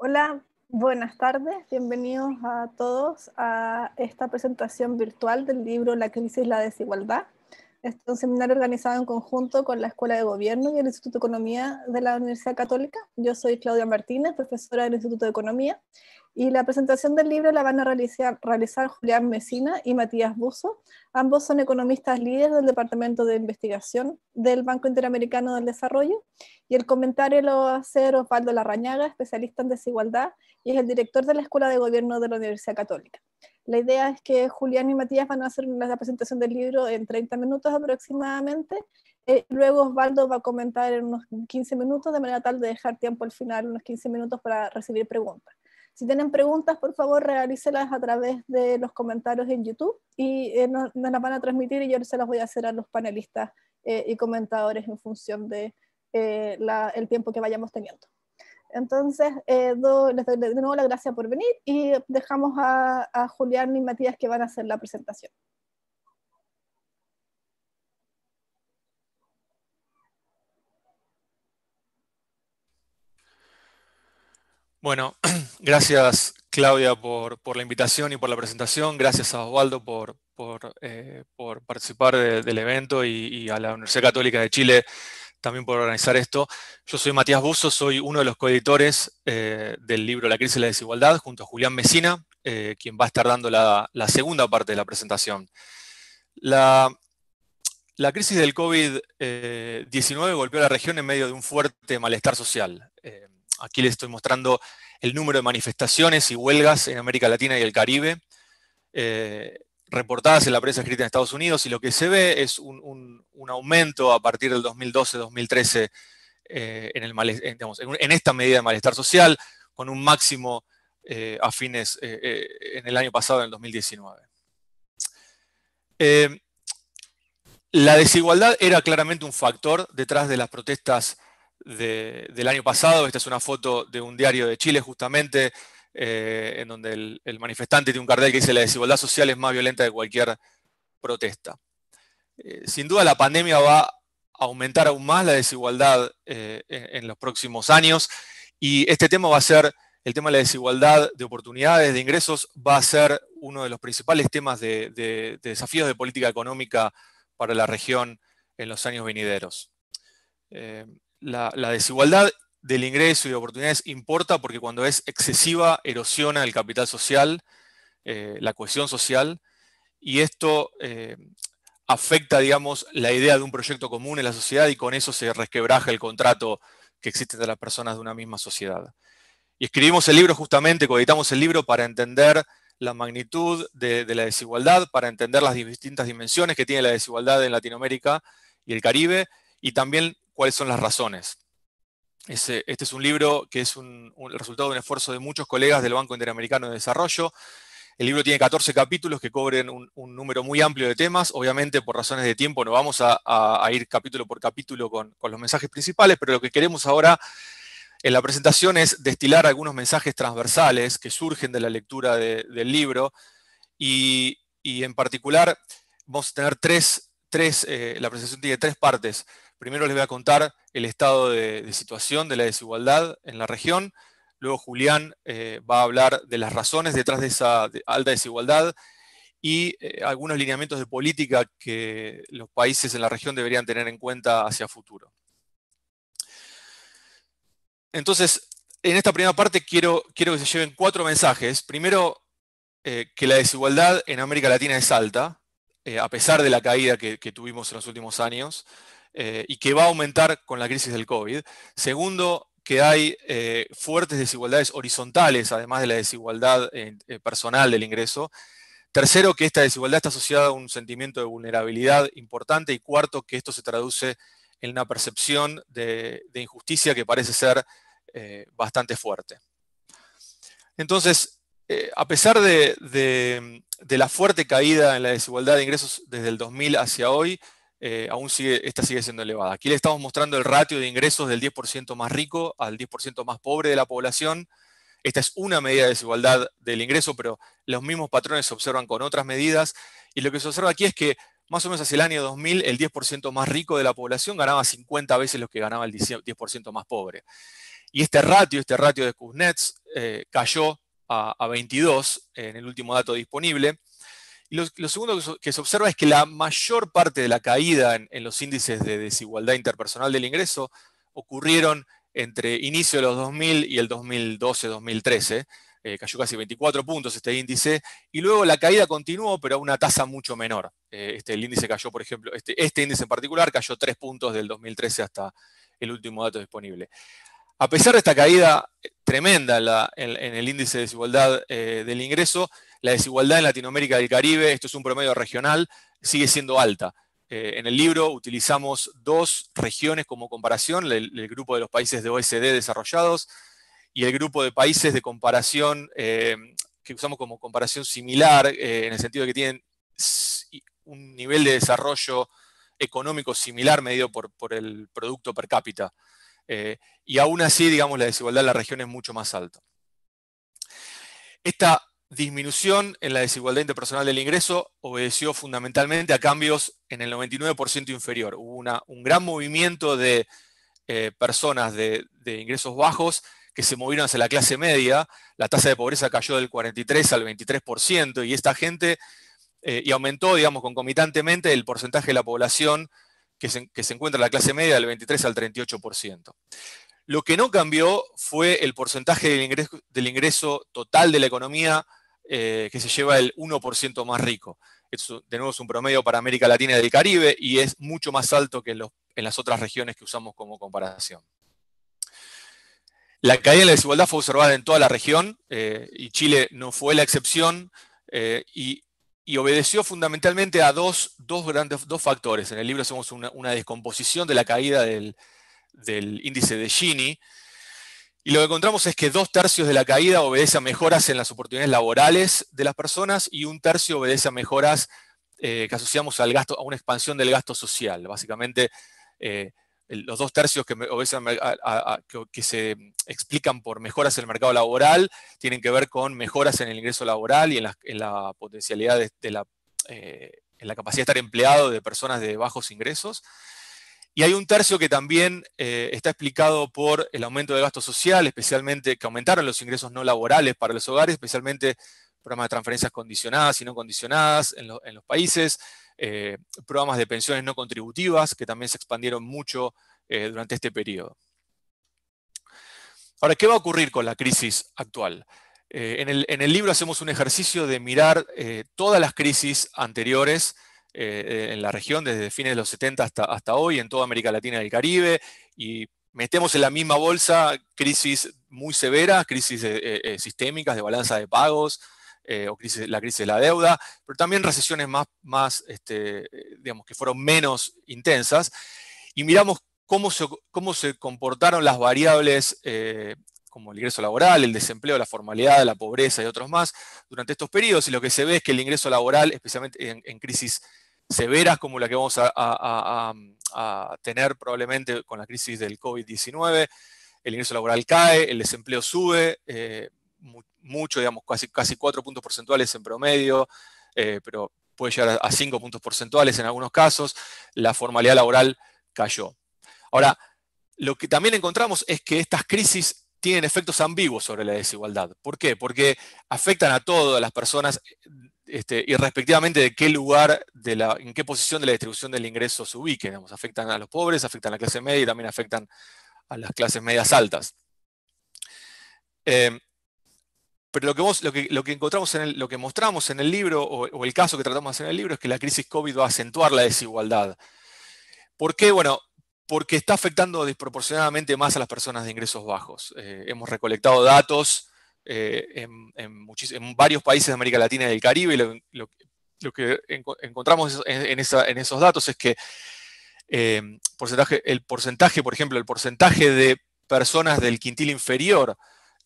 Hola, buenas tardes, bienvenidos a todos a esta presentación virtual del libro La crisis y la desigualdad. Este es un seminario organizado en conjunto con la Escuela de Gobierno y el Instituto de Economía de la Universidad Católica. Yo soy Claudia Martínez, profesora del Instituto de Economía, y la presentación del libro la van a realizar Julián Mesina y Matías Busso. Ambos son economistas líderes del Departamento de Investigación del Banco Interamericano del Desarrollo, y el comentario lo va a hacer Osvaldo Larrañaga, especialista en desigualdad, y es el director de la Escuela de Gobierno de la Universidad Católica. La idea es que Julián y Matías van a hacer la presentación del libro en 30 minutos aproximadamente. Luego Osvaldo va a comentar en unos 15 minutos, de manera tal de dejar tiempo al final, unos 15 minutos para recibir preguntas. Si tienen preguntas, por favor, realícelas a través de los comentarios en YouTube y nos las van a transmitir y yo se las voy a hacer a los panelistas y comentadores en función de el tiempo que vayamos teniendo. Entonces, les doy de nuevo las gracias por venir y dejamos a Julián y Matías que van a hacer la presentación. Bueno, gracias Claudia por la invitación y por la presentación. Gracias a Osvaldo por participar del evento y a la Universidad Católica de Chile también por organizar esto. Yo soy Matías Busso, soy uno de los coeditores del libro La crisis y la desigualdad, junto a Julián Mesina, quien va a estar dando la segunda parte de la presentación. La crisis del COVID-19 golpeó a la región en medio de un fuerte malestar social. Aquí les estoy mostrando el número de manifestaciones y huelgas en América Latina y el Caribe, reportadas en la prensa escrita en Estados Unidos, y lo que se ve es un aumento a partir del 2012-2013 en esta medida de malestar social, con un máximo en el año pasado, en el 2019. La desigualdad era claramente un factor detrás de las protestas del año pasado. Esta es una foto de un diario de Chile, justamente, en donde el manifestante tiene un cartel que dice: la desigualdad social es más violenta que cualquier protesta. Sin duda la pandemia va a aumentar aún más la desigualdad en los próximos años, y este tema va a ser, el tema de la desigualdad de oportunidades, de ingresos, va a ser uno de los principales temas de desafíos de política económica para la región en los años venideros. La desigualdad del ingreso y de oportunidades importa porque cuando es excesiva erosiona el capital social, la cohesión social, y esto afecta, digamos, la idea de un proyecto común en la sociedad, y con eso se resquebraja el contrato que existe entre las personas de una misma sociedad. Y escribimos el libro justamente, coeditamos el libro para entender la magnitud de la desigualdad, para entender las distintas dimensiones que tiene la desigualdad en Latinoamérica y el Caribe, y también cuáles son las razones. Este es un libro que es el resultado de un esfuerzo de muchos colegas del Banco Interamericano de Desarrollo. El libro tiene 14 capítulos que cubren un número muy amplio de temas. Obviamente, por razones de tiempo, no vamos a ir capítulo por capítulo con los mensajes principales, pero lo que queremos ahora en la presentación es destilar algunos mensajes transversales que surgen de la lectura del libro, y en particular vamos a tener la presentación tiene tres partes. Primero les voy a contar el estado de situación de la desigualdad en la región. Luego Julián va a hablar de las razones detrás de esa alta desigualdad y algunos lineamientos de política que los países en la región deberían tener en cuenta hacia futuro. Entonces, en esta primera parte quiero que se lleven 4 mensajes. Primero, que la desigualdad en América Latina es alta, a pesar de la caída que tuvimos en los últimos años, y que va a aumentar con la crisis del COVID. Segundo, que hay fuertes desigualdades horizontales, además de la desigualdad personal del ingreso. Tercero, que esta desigualdad está asociada a un sentimiento de vulnerabilidad importante. Y cuarto, que esto se traduce en una percepción de injusticia que parece ser bastante fuerte. Entonces, a pesar de la fuerte caída en la desigualdad de ingresos desde el 2000 hacia hoy, esta sigue siendo elevada. Aquí le estamos mostrando el ratio de ingresos del 10% más rico al 10% más pobre de la población. Esta es una medida de desigualdad del ingreso, pero los mismos patrones se observan con otras medidas. Y lo que se observa aquí es que más o menos hacia el año 2000, el 10% más rico de la población ganaba 50 veces lo que ganaba el 10% más pobre. Y este ratio de Kuznets cayó a 22 en el último dato disponible. Y lo segundo que se observa es que la mayor parte de la caída en los índices de desigualdad interpersonal del ingreso ocurrieron entre inicio de los 2000 y el 2012-2013. Cayó casi 24 puntos este índice, y luego la caída continuó, pero a una tasa mucho menor. El índice cayó, por ejemplo, este índice en particular cayó 3 puntos del 2013 hasta el último dato disponible. A pesar de esta caída tremenda en el índice de desigualdad del ingreso, la desigualdad en Latinoamérica y el Caribe, esto es un promedio regional, sigue siendo alta. En el libro utilizamos 2 regiones como comparación, el grupo de los países de OECD desarrollados y el grupo de países de comparación que usamos como comparación similar, en el sentido de que tienen un nivel de desarrollo económico similar medido por el producto per cápita. Y aún así, digamos, la desigualdad en la región es mucho más alta. Esta disminución en la desigualdad interpersonal del ingreso obedeció fundamentalmente a cambios en el 99% inferior. Hubo un gran movimiento de personas de ingresos bajos que se movieron hacia la clase media. La tasa de pobreza cayó del 43 al 23%, y esta gente, y aumentó, digamos, concomitantemente el porcentaje de la población que se encuentra en la clase media del 23 al 38%. Lo que no cambió fue el porcentaje del ingreso total de la economía que se lleva el 1% más rico. Esto, de nuevo, es un promedio para América Latina y del Caribe, y es mucho más alto que en las otras regiones que usamos como comparación. La caída en la desigualdad fue observada en toda la región, y Chile no fue la excepción, y obedeció fundamentalmente a dos factores. En el libro hacemos una descomposición de la caída del índice de Gini, y lo que encontramos es que 2/3 de la caída obedece a mejoras en las oportunidades laborales de las personas, y 1/3 obedece a mejoras que asociamos al gasto, a una expansión del gasto social. Básicamente, los 2/3 que obedecen que se explican por mejoras en el mercado laboral tienen que ver con mejoras en el ingreso laboral y en la potencialidad en la capacidad de estar empleado de personas de bajos ingresos. Y hay 1/3 que también está explicado por el aumento de gasto social, especialmente que aumentaron los ingresos no laborales para los hogares, especialmente programas de transferencias condicionadas y no condicionadas en los países, programas de pensiones no contributivas, que también se expandieron mucho durante este periodo. Ahora, ¿qué va a ocurrir con la crisis actual? En el libro hacemos un ejercicio de mirar todas las crisis anteriores en la región, desde fines de los 70 hasta hoy, en toda América Latina y el Caribe, y metemos en la misma bolsa crisis muy severas, crisis sistémicas de balanza de pagos, o la crisis de la deuda, pero también recesiones digamos, que fueron menos intensas, y miramos cómo se comportaron las variables como el ingreso laboral, el desempleo, la formalidad, la pobreza y otros más durante estos periodos, y lo que se ve es que el ingreso laboral, especialmente en crisis severas como la que vamos a tener probablemente con la crisis del COVID-19, el ingreso laboral cae, el desempleo sube mucho, digamos, casi 4 puntos porcentuales en promedio, pero puede llegar a 5 puntos porcentuales en algunos casos. La formalidad laboral cayó. Ahora, lo que también encontramos es que estas crisis tienen efectos ambiguos sobre la desigualdad. ¿Por qué? Porque afectan a todas las personas, irrespectivamente de qué lugar, en qué posición de la distribución del ingreso se ubiquen. Digamos, afectan a los pobres, afectan a la clase media y también afectan a las clases medias altas. Pero lo que encontramos lo que mostramos en el libro, o el caso que tratamos de hacer en el libro, es que la crisis COVID va a acentuar la desigualdad. ¿Por qué? Bueno, porque está afectando desproporcionadamente más a las personas de ingresos bajos. Hemos recolectado datos en varios países de América Latina y del Caribe, y lo que encontramos en esos datos es que el porcentaje, por ejemplo, el porcentaje de personas del quintil inferior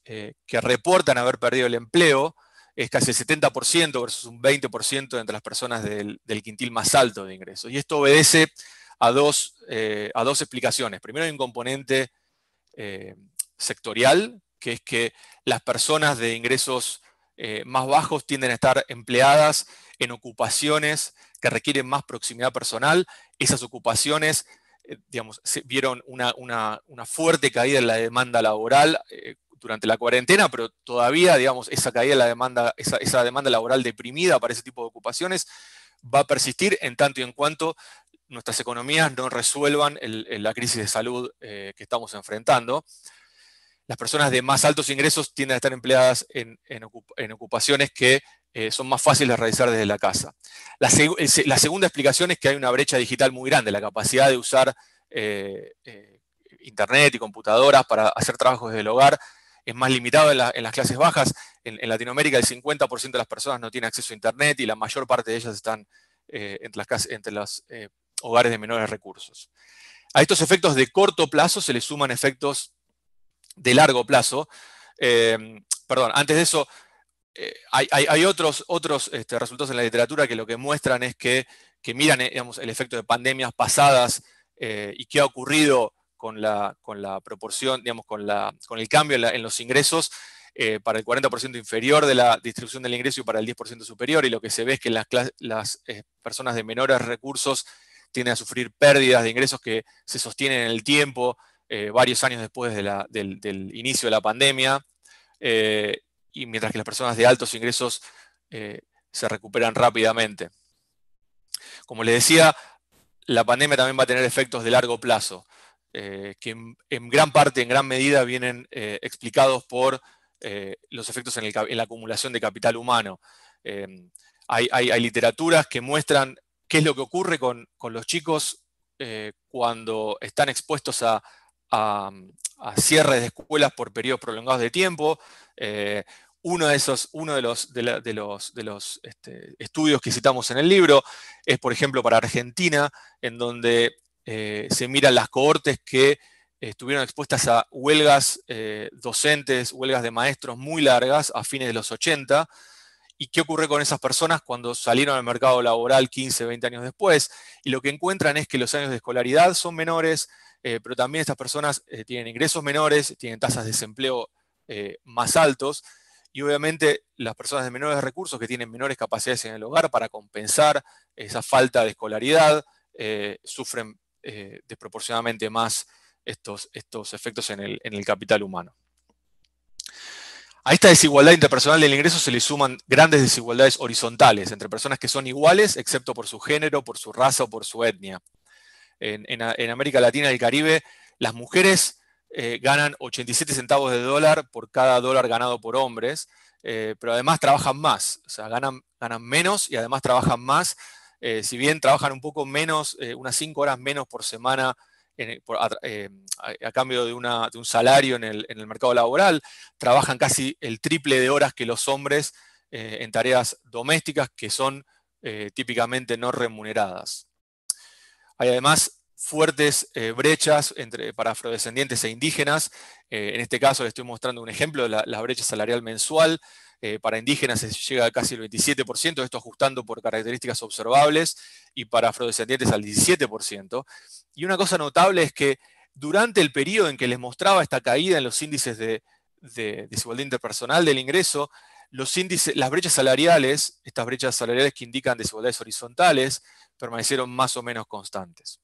que reportan haber perdido el empleo es casi el 70% versus un 20% entre las personas del quintil más alto de ingresos. Y esto obedece a dos explicaciones. Primero, hay un componente sectorial, que es que las personas de ingresos más bajos tienden a estar empleadas en ocupaciones que requieren más proximidad personal. Esas ocupaciones digamos, vieron una fuerte caída en la demanda laboral durante la cuarentena, pero todavía, digamos, esa caída en la demanda, esa demanda laboral deprimida para ese tipo de ocupaciones va a persistir en tanto y en cuanto nuestras economías no resuelvan la crisis de salud que estamos enfrentando. Las personas de más altos ingresos tienden a estar empleadas en ocupaciones que son más fáciles de realizar desde la casa. La segunda explicación es que hay una brecha digital muy grande. La capacidad de usar Internet y computadoras para hacer trabajos desde el hogar es más limitado en las clases bajas. En Latinoamérica el 50% de las personas no tiene acceso a Internet y la mayor parte de ellas están entre los hogares de menores recursos. A estos efectos de corto plazo se le suman efectos de largo plazo. Perdón, antes de eso, hay otros resultados en la literatura que lo que muestran es que miran digamos, el efecto de pandemias pasadas y qué ha ocurrido con la proporción, digamos, con el cambio en los ingresos para el 40% inferior de la distribución del ingreso y para el 10% superior, y lo que se ve es que las personas de menores recursos tienden a sufrir pérdidas de ingresos que se sostienen en el tiempo, varios años después del inicio de la pandemia, y mientras que las personas de altos ingresos se recuperan rápidamente. Como les decía, la pandemia también va a tener efectos de largo plazo, que en gran parte, en gran medida, vienen explicados por los efectos en la acumulación de capital humano. Hay literaturas que muestran qué es lo que ocurre con los chicos cuando están expuestos a cierres de escuelas por periodos prolongados de tiempo. Uno de los estudios que citamos en el libro es, por ejemplo, para Argentina, en donde se miran las cohortes que estuvieron expuestas a huelgas docentes, huelgas de maestros muy largas a fines de los 80, y qué ocurre con esas personas cuando salieron al mercado laboral 15, 20 años después, y lo que encuentran es que los años de escolaridad son menores, pero también estas personas tienen ingresos menores, tienen tasas de desempleo más altos, y obviamente las personas de menores recursos que tienen menores capacidades en el hogar para compensar esa falta de escolaridad, sufren desproporcionadamente más estos efectos en el capital humano. A esta desigualdad interpersonal del ingreso se le suman grandes desigualdades horizontales entre personas que son iguales, excepto por su género, por su raza o por su etnia. En América Latina y el Caribe, las mujeres ganan 87 centavos de dólar por cada dólar ganado por hombres, pero además trabajan más, o sea, ganan menos y además trabajan más, si bien trabajan un poco menos, unas 5 horas menos por semana a cambio de un salario en el mercado laboral, trabajan casi el triple de horas que los hombres en tareas domésticas que son típicamente no remuneradas. Hay además fuertes brechas para afrodescendientes e indígenas. En este caso les estoy mostrando un ejemplo de la brecha salarial mensual. Para indígenas se llega a casi el 27%, esto ajustando por características observables, y para afrodescendientes al 17%. Y una cosa notable es que durante el periodo en que les mostraba esta caída en los índices de desigualdad interpersonal del ingreso, las brechas salariales, estas brechas salariales que indican desigualdades horizontales, permanecieron más o menos constantes.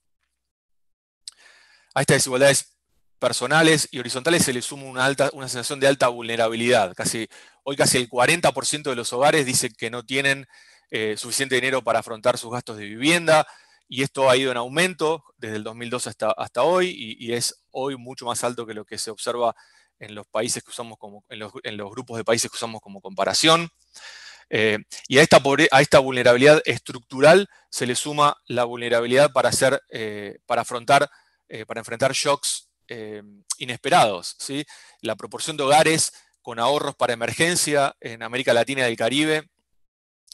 A estas desigualdades personales y horizontales se le suma una sensación de alta vulnerabilidad. Hoy casi el 40% de los hogares dicen que no tienen suficiente dinero para afrontar sus gastos de vivienda, y esto ha ido en aumento desde el 2002 hasta hoy, y es hoy mucho más alto que lo que se observa en los países que usamos en los grupos de países que usamos como comparación. Y a esta vulnerabilidad estructural se le suma la vulnerabilidad para enfrentar shocks inesperados, ¿sí? La proporción de hogares con ahorros para emergencia en América Latina y el Caribe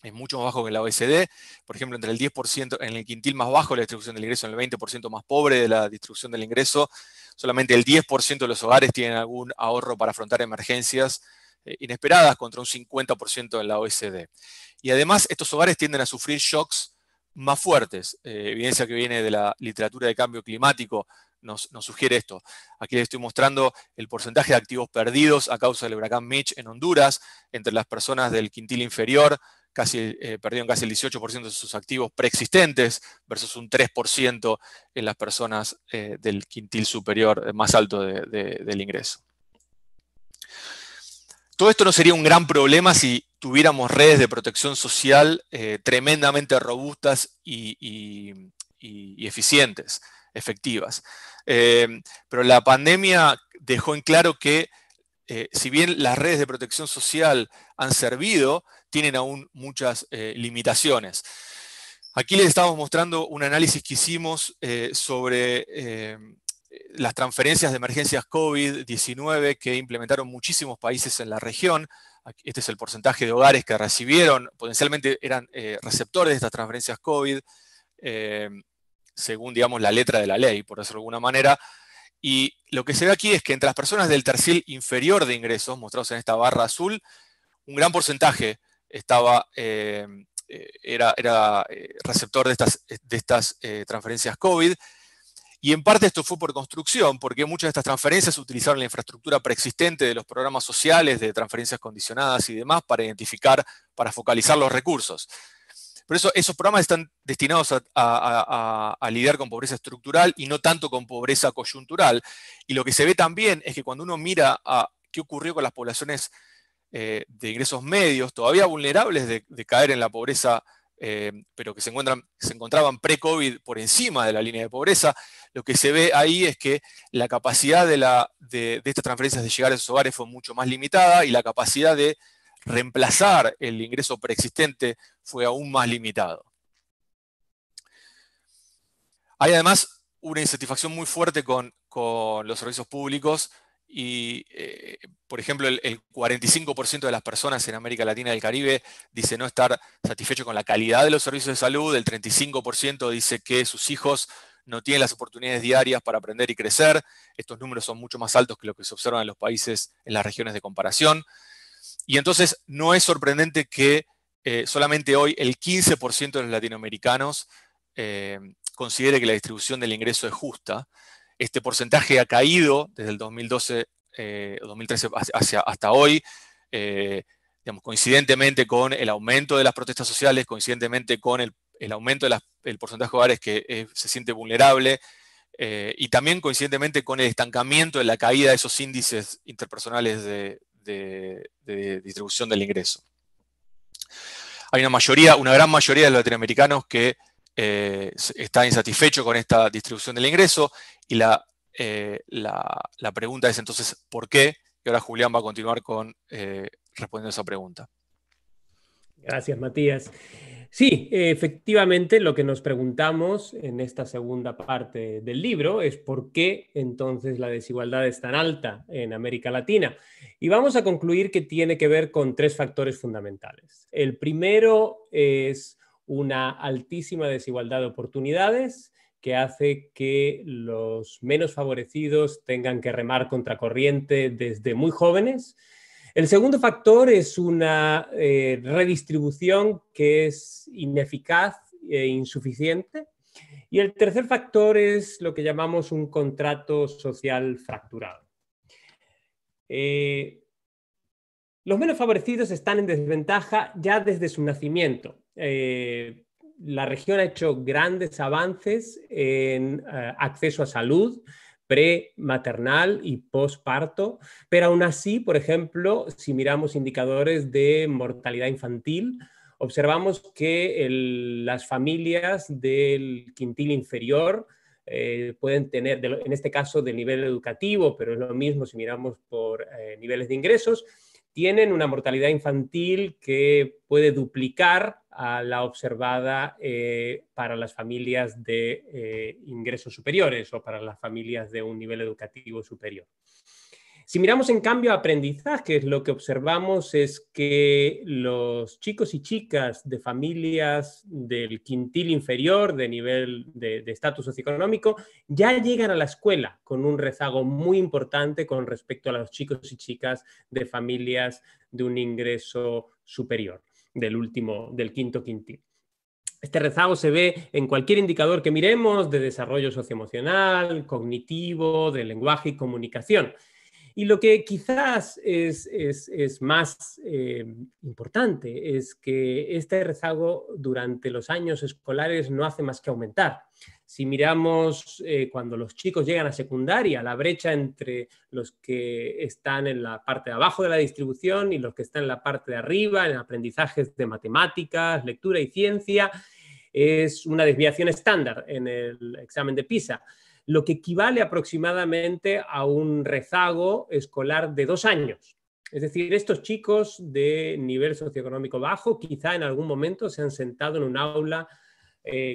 es mucho más bajo que en la OECD. Por ejemplo, entre el 10%, en el quintil más bajo de la distribución del ingreso, en el 20% más pobre de la distribución del ingreso, solamente el 10% de los hogares tienen algún ahorro para afrontar emergencias inesperadas, contra un 50% en la OECD. Y además, estos hogares tienden a sufrir shocks más fuertes. Evidencia que viene de la literatura de cambio climático nos sugiere esto. Aquí les estoy mostrando el porcentaje de activos perdidos a causa del huracán Mitch en Honduras entre las personas del quintil inferior, perdieron casi el 18% de sus activos preexistentes, versus un 3% en las personas del quintil superior más alto del ingreso. Todo esto no sería un gran problema si tuviéramos redes de protección social tremendamente robustas y eficientes, efectivas. Pero la pandemia dejó en claro que si bien las redes de protección social han servido, tienen aún muchas limitaciones. Aquí les estamos mostrando un análisis que hicimos sobre las transferencias de emergencias COVID-19 que implementaron muchísimos países en la región. Este es el porcentaje de hogares que recibieron, potencialmente eran receptores de estas transferencias COVID, según, digamos, la letra de la ley, por decirlo de alguna manera. Y lo que se ve aquí es que entre las personas del tercil inferior de ingresos, mostrados en esta barra azul, un gran porcentaje era receptor de estas transferencias COVID. Y en parte esto fue por construcción, porque muchas de estas transferencias utilizaron la infraestructura preexistente de los programas sociales, de transferencias condicionadas y demás, para identificar, para focalizar los recursos. Por eso esos programas están destinados a lidiar con pobreza estructural y no tanto con pobreza coyuntural. Y lo que se ve también es que cuando uno mira a qué ocurrió con las poblaciones de ingresos medios, todavía vulnerables de caer en la pobreza, pero que se encontraban pre-COVID por encima de la línea de pobreza, lo que se ve ahí es que la capacidad de estas transferencias de llegar a esos hogares fue mucho más limitada y la capacidad de reemplazar el ingreso preexistente fue aún más limitado. Hay además una insatisfacción muy fuerte con los servicios públicos y, por ejemplo, el 45% de las personas en América Latina y el Caribe dice no estar satisfecho con la calidad de los servicios de salud, el 35% dice que sus hijos no tienen las oportunidades diarias para aprender y crecer. Estos números son mucho más altos que lo que se observa en los países, en las regiones de comparación. Y entonces no es sorprendente que solamente hoy el 15% de los latinoamericanos considere que la distribución del ingreso es justa. Este porcentaje ha caído desde el 2012, 2013 hasta hoy, digamos, coincidentemente con el aumento de las protestas sociales, coincidentemente con el aumento del porcentaje de hogares que se siente vulnerable, y también coincidentemente con el estancamiento de la caída de esos índices interpersonales de distribución del ingreso. Hay una gran mayoría de los latinoamericanos que está insatisfecho con esta distribución del ingreso y la pregunta es entonces ¿por qué? Y ahora Julián va a continuar respondiendo a esa pregunta. Gracias, Matías. Sí, efectivamente lo que nos preguntamos en esta segunda parte del libro es por qué entonces la desigualdad es tan alta en América Latina. Y vamos a concluir que tiene que ver con tres factores fundamentales. El primero es una altísima desigualdad de oportunidades que hace que los menos favorecidos tengan que remar contracorriente desde muy jóvenes. El segundo factor es una redistribución que es ineficaz e insuficiente. Y el tercer factor es lo que llamamos un contrato social fracturado. Los menos favorecidos están en desventaja ya desde su nacimiento. La región ha hecho grandes avances en acceso a salud, prematernal y posparto, pero aún así, por ejemplo, si miramos indicadores de mortalidad infantil, observamos que las familias del quintil inferior pueden tener, en este caso del nivel educativo, pero es lo mismo si miramos por niveles de ingresos, tienen una mortalidad infantil que puede duplicar a la observada para las familias de ingresos superiores o para las familias de un nivel educativo superior. Si miramos en cambio aprendizajes, lo que observamos es que los chicos y chicas de familias del quintil inferior, de nivel de estatus socioeconómico, ya llegan a la escuela con un rezago muy importante con respecto a los chicos y chicas de familias de un ingreso superior, del quinto quintil. Este rezago se ve en cualquier indicador que miremos de desarrollo socioemocional, cognitivo, de lenguaje y comunicación. Y lo que quizás es más importante es que este rezago durante los años escolares no hace más que aumentar. Si miramos cuando los chicos llegan a secundaria, la brecha entre los que están en la parte de abajo de la distribución y los que están en la parte de arriba, en aprendizajes de matemáticas, lectura y ciencia, es una desviación estándar en el examen de PISA, lo que equivale aproximadamente a un rezago escolar de 2 años. Es decir, estos chicos de nivel socioeconómico bajo quizá en algún momento se han sentado en un aula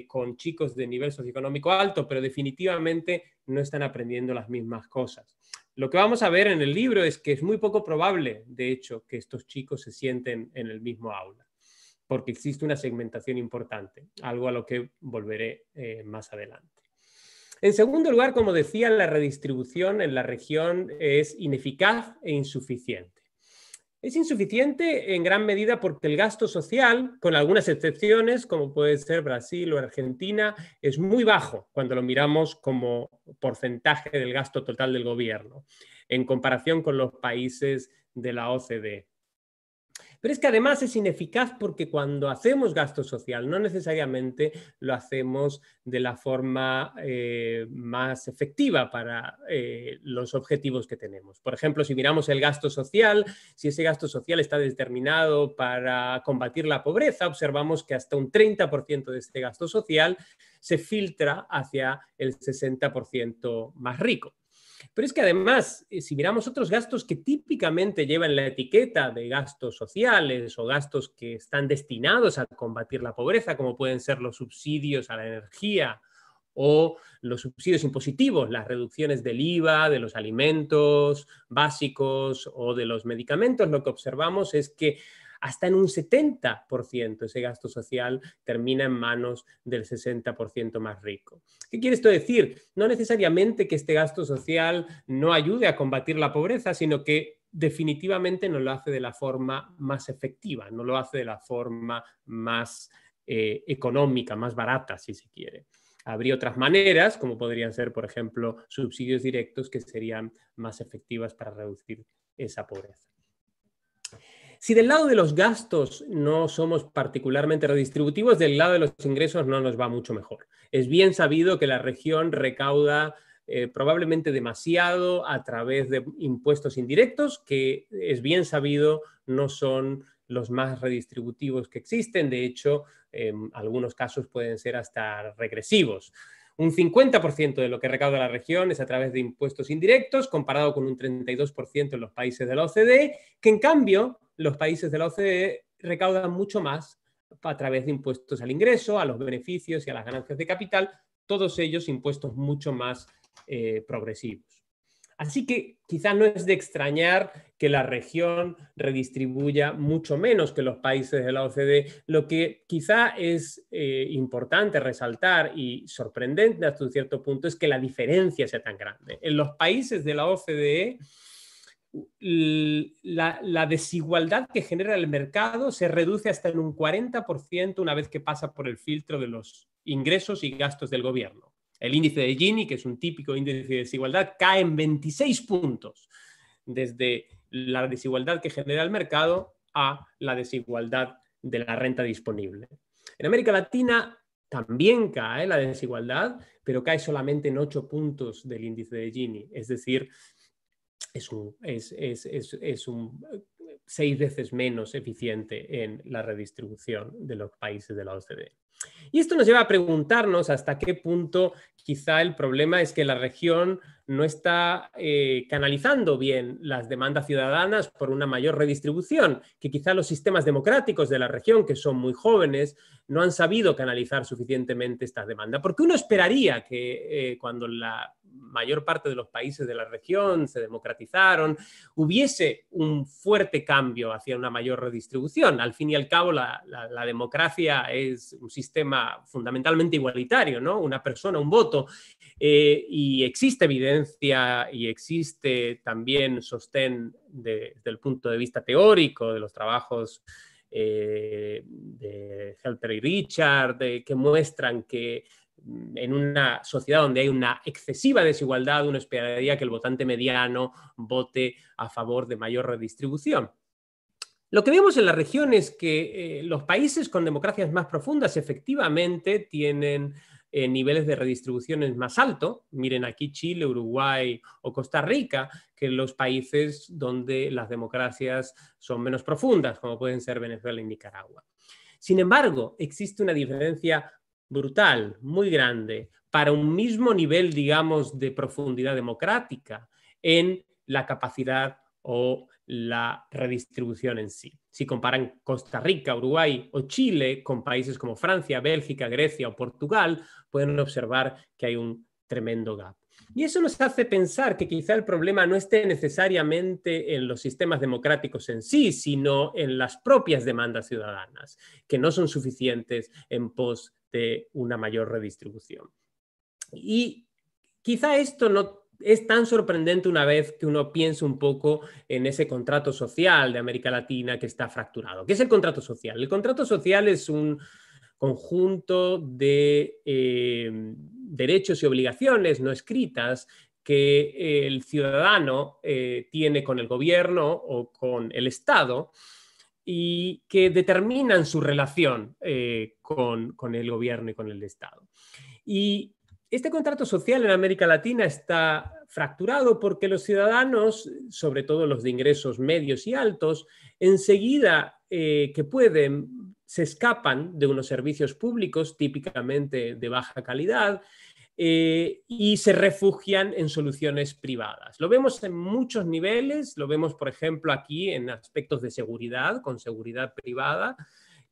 con chicos de nivel socioeconómico alto, pero definitivamente no están aprendiendo las mismas cosas. Lo que vamos a ver en el libro es que es muy poco probable, de hecho, que estos chicos se sienten en el mismo aula, porque existe una segmentación importante, algo a lo que volveré más adelante. En segundo lugar, como decía, la redistribución en la región es ineficaz e insuficiente. Es insuficiente en gran medida porque el gasto social, con algunas excepciones, como puede ser Brasil o Argentina, es muy bajo cuando lo miramos como porcentaje del gasto total del gobierno, en comparación con los países de la OCDE. Pero es que además es ineficaz porque cuando hacemos gasto social no necesariamente lo hacemos de la forma más efectiva para los objetivos que tenemos. Por ejemplo, si miramos el gasto social, si ese gasto social está determinado para combatir la pobreza, observamos que hasta un 30% de este gasto social se filtra hacia el 60% más rico. Pero es que además, si miramos otros gastos que típicamente llevan la etiqueta de gastos sociales o gastos que están destinados a combatir la pobreza, como pueden ser los subsidios a la energía o los subsidios impositivos, las reducciones del IVA, de los alimentos básicos o de los medicamentos, lo que observamos es que hasta en un 70% ese gasto social termina en manos del 60% más rico. ¿Qué quiere esto decir? No necesariamente que este gasto social no ayude a combatir la pobreza, sino que definitivamente no lo hace de la forma más efectiva, no lo hace de la forma más económica, más barata, si se quiere. Habría otras maneras, como podrían ser, por ejemplo, subsidios directos que serían más efectivas para reducir esa pobreza. Si del lado de los gastos no somos particularmente redistributivos, del lado de los ingresos no nos va mucho mejor. Es bien sabido que la región recauda probablemente demasiado a través de impuestos indirectos, que es bien sabido no son los más redistributivos que existen. De hecho, en algunos casos pueden ser hasta regresivos. Un 50% de lo que recauda la región es a través de impuestos indirectos, comparado con un 32% en los países de la OCDE, que en cambio los países de la OCDE recaudan mucho más a través de impuestos al ingreso, a los beneficios y a las ganancias de capital, todos ellos impuestos mucho más progresivos. Así que quizá no es de extrañar que la región redistribuya mucho menos que los países de la OCDE. Lo que quizá es importante resaltar y sorprendente hasta un cierto punto es que la diferencia sea tan grande. En los países de la OCDE, la desigualdad que genera el mercado se reduce hasta en un 40% una vez que pasa por el filtro de los ingresos y gastos del gobierno. El índice de Gini, que es un típico índice de desigualdad, cae en 26 puntos desde la desigualdad que genera el mercado a la desigualdad de la renta disponible. En América Latina también cae la desigualdad, pero cae solamente en 8 puntos del índice de Gini, es decir, es 6 veces menos eficiente en la redistribución de los países de la OCDE. Y esto nos lleva a preguntarnos hasta qué punto quizá el problema es que la región no está canalizando bien las demandas ciudadanas por una mayor redistribución, que quizá los sistemas democráticos de la región, que son muy jóvenes, no han sabido canalizar suficientemente esta demanda. Porque uno esperaría que cuando la mayor parte de los países de la región se democratizaron, hubiese un fuerte cambio hacia una mayor redistribución. Al fin y al cabo, la democracia es un sistema fundamentalmente igualitario, ¿no? Una persona, un voto, y existe evidencia y existe también sostén desde el punto de vista teórico de los trabajos de Helper y Richard, que muestran que en una sociedad donde hay una excesiva desigualdad, uno esperaría que el votante mediano vote a favor de mayor redistribución. Lo que vemos en la región es que los países con democracias más profundas efectivamente tienen niveles de redistribuciones más altos. Miren aquí Chile, Uruguay o Costa Rica, que los países donde las democracias son menos profundas, como pueden ser Venezuela y Nicaragua. Sin embargo, existe una diferencia brutal, muy grande, para un mismo nivel, digamos, de profundidad democrática en la capacidad o la redistribución en sí. Si comparan Costa Rica, Uruguay o Chile con países como Francia, Bélgica, Grecia o Portugal, pueden observar que hay un tremendo gap. Y eso nos hace pensar que quizá el problema no esté necesariamente en los sistemas democráticos en sí, sino en las propias demandas ciudadanas, que no son suficientes en pos de una mayor redistribución. Y quizá esto no es tan sorprendente una vez que uno piensa un poco en ese contrato social de América Latina que está fracturado. ¿Qué es el contrato social? El contrato social es un conjunto de derechos y obligaciones no escritas que el ciudadano tiene con el gobierno o con el Estado y que determinan su relación con el gobierno y con el Estado. Y este contrato social en América Latina está fracturado porque los ciudadanos, sobre todo los de ingresos medios y altos, enseguida que pueden, se escapan de unos servicios públicos típicamente de baja calidad y se refugian en soluciones privadas. Lo vemos en muchos niveles, lo vemos por ejemplo aquí en aspectos de seguridad, con seguridad privada,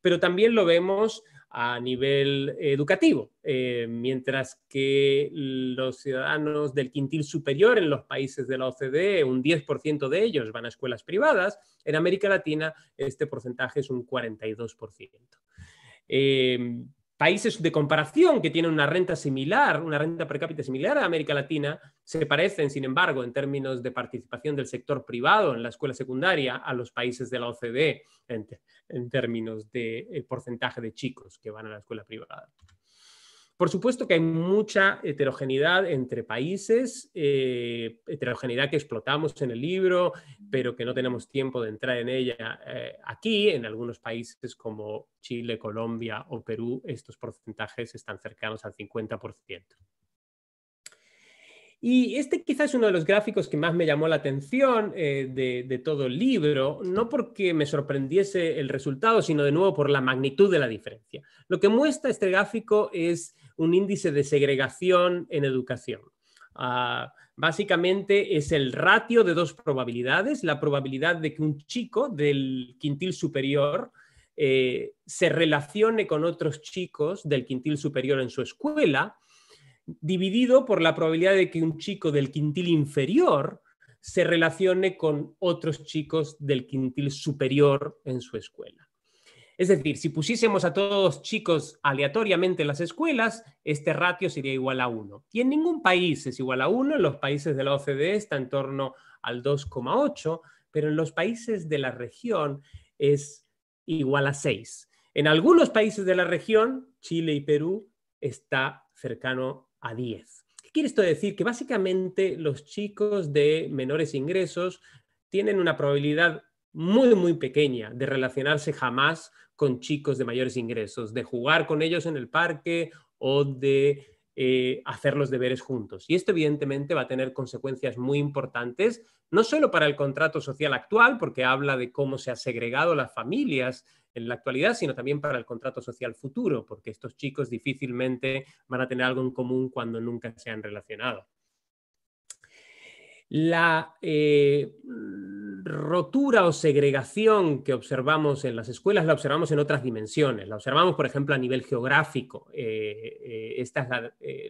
pero también lo vemos a nivel educativo, mientras que los ciudadanos del quintil superior en los países de la OCDE, un 10% de ellos van a escuelas privadas, en América Latina este porcentaje es un 42%. Países de comparación que tienen una renta similar, una renta per cápita similar a América Latina, se parecen, sin embargo, en términos de participación del sector privado en la escuela secundaria a los países de la OCDE en términos de porcentaje de chicos que van a la escuela privada. Por supuesto que hay mucha heterogeneidad entre países, heterogeneidad que explotamos en el libro, pero que no tenemos tiempo de entrar en ella aquí. En algunos países como Chile, Colombia o Perú, estos porcentajes están cercanos al 50%. Y este quizás es uno de los gráficos que más me llamó la atención de todo el libro, no porque me sorprendiese el resultado, sino de nuevo por la magnitud de la diferencia. Lo que muestra este gráfico es un índice de segregación en educación. Básicamente es el ratio de dos probabilidades, la probabilidad de que un chico del quintil superior se relacione con otros chicos del quintil superior en su escuela, dividido por la probabilidad de que un chico del quintil inferior se relacione con otros chicos del quintil superior en su escuela. Es decir, si pusiésemos a todos chicos aleatoriamente en las escuelas, este ratio sería igual a 1. Y en ningún país es igual a 1, en los países de la OCDE está en torno al 2,8, pero en los países de la región es igual a 6. En algunos países de la región, Chile y Perú, está cercano a 10. ¿Qué quiere esto decir? Que básicamente los chicos de menores ingresos tienen una probabilidad muy, muy pequeña de relacionarse jamás con chicos de mayores ingresos, de jugar con ellos en el parque o de hacer los deberes juntos. Y esto evidentemente va a tener consecuencias muy importantes, no solo para el contrato social actual, porque habla de cómo se han segregado las familias en la actualidad, sino también para el contrato social futuro, porque estos chicos difícilmente van a tener algo en común cuando nunca se han relacionado. La rotura o segregación que observamos en las escuelas la observamos en otras dimensiones. La observamos, por ejemplo, a nivel geográfico.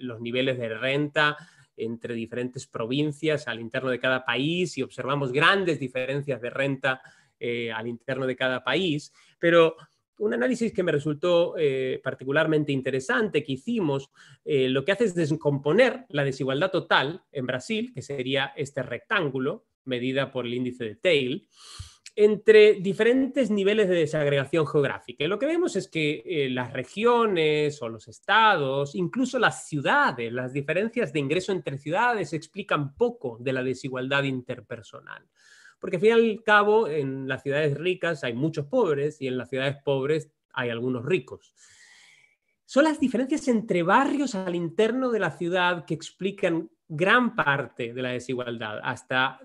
Los niveles de renta entre diferentes provincias al interno de cada país y observamos grandes diferencias de renta al interno de cada país, pero un análisis que me resultó particularmente interesante que hicimos, lo que hace es descomponer la desigualdad total en Brasil, que sería este rectángulo, medida por el índice de Theil, entre diferentes niveles de desagregación geográfica. Y lo que vemos es que las regiones o los estados, incluso las ciudades, las diferencias de ingreso entre ciudades explican poco de la desigualdad interpersonal. Porque al fin y al cabo, en las ciudades ricas hay muchos pobres y en las ciudades pobres hay algunos ricos. Son las diferencias entre barrios al interno de la ciudad que explican gran parte de la desigualdad, hasta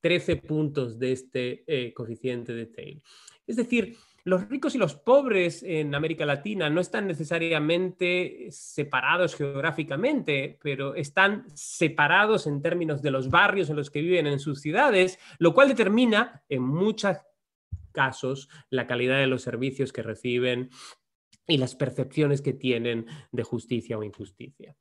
13 puntos de este coeficiente de Theil. Es decir, los ricos y los pobres en América Latina no están necesariamente separados geográficamente, pero están separados en términos de los barrios en los que viven en sus ciudades, lo cual determina en muchos casos la calidad de los servicios que reciben y las percepciones que tienen de justicia o injusticia.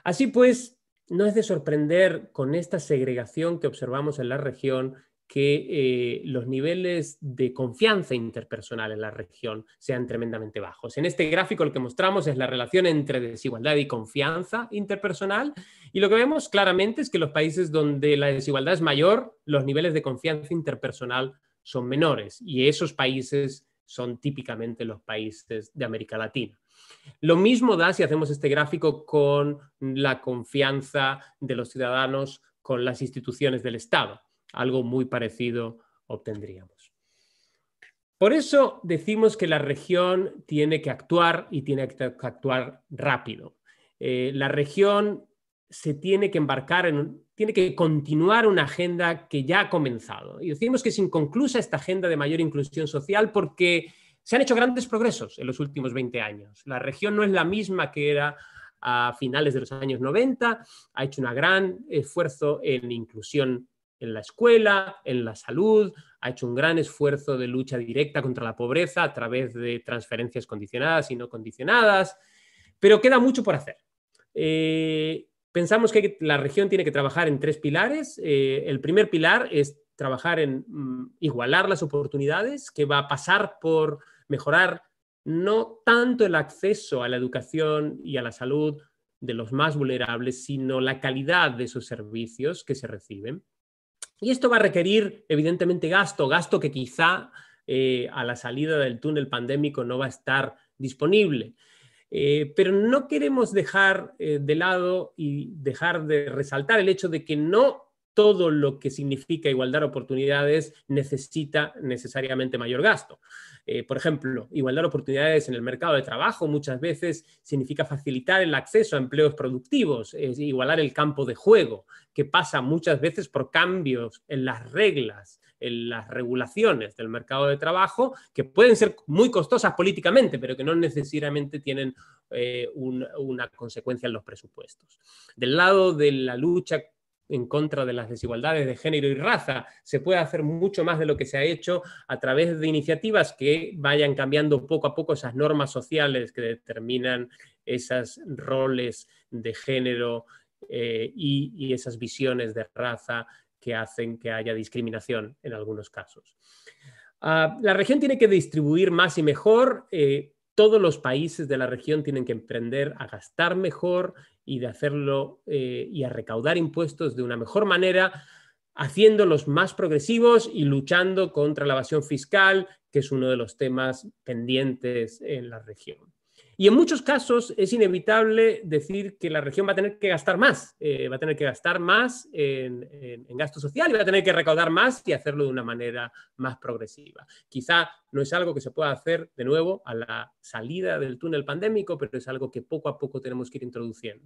Así pues, no es de sorprender con esta segregación que observamos en la región que los niveles de confianza interpersonal en la región sean tremendamente bajos. En este gráfico lo que mostramos es la relación entre desigualdad y confianza interpersonal, y lo que vemos claramente es que los países donde la desigualdad es mayor, los niveles de confianza interpersonal son menores, y esos países son típicamente los países de América Latina. Lo mismo da si hacemos este gráfico con la confianza de los ciudadanos con las instituciones del Estado. Algo muy parecido obtendríamos. Por eso decimos que la región tiene que actuar y tiene que actuar rápido. La región se tiene que embarcar tiene que continuar una agenda que ya ha comenzado. Y decimos que es inconclusa esta agenda de mayor inclusión social porque se han hecho grandes progresos en los últimos 20 años. La región no es la misma que era a finales de los años 90, ha hecho un gran esfuerzo en inclusión en la escuela, en la salud, ha hecho un gran esfuerzo de lucha directa contra la pobreza a través de transferencias condicionadas y no condicionadas, pero queda mucho por hacer. Pensamos que la región tiene que trabajar en 3 pilares. El primer pilar es trabajar en igualar las oportunidades, que va a pasar por mejorar no tanto el acceso a la educación y a la salud de los más vulnerables, sino la calidad de esos servicios que se reciben. Y esto va a requerir, evidentemente, gasto que quizá a la salida del túnel pandémico no va a estar disponible. Pero no queremos dejar de lado y dejar de resaltar el hecho de que no todo lo que significa igualdad de oportunidades necesita necesariamente mayor gasto. Por ejemplo, igualdad de oportunidades en el mercado de trabajo muchas veces significa facilitar el acceso a empleos productivos, es igualar el campo de juego, que pasa muchas veces por cambios en las reglas, en las regulaciones del mercado de trabajo, que pueden ser muy costosas políticamente, pero que no necesariamente tienen una consecuencia en los presupuestos. Del lado de la lucha en contra de las desigualdades de género y raza, se puede hacer mucho más de lo que se ha hecho a través de iniciativas que vayan cambiando poco a poco esas normas sociales que determinan esos roles de género y esas visiones de raza que hacen que haya discriminación en algunos casos. La región tiene que distribuir más y mejor. Todos los países de la región tienen que emprender a gastar mejor y de hacerlo y a recaudar impuestos de una mejor manera, haciéndolos más progresivos y luchando contra la evasión fiscal, que es uno de los temas pendientes en la región. Y en muchos casos es inevitable decir que la región va a tener que gastar más, en gasto social y va a tener que recaudar más y hacerlo de una manera más progresiva. Quizá no es algo que se pueda hacer de nuevo a la salida del túnel pandémico, pero es algo que poco a poco tenemos que ir introduciendo.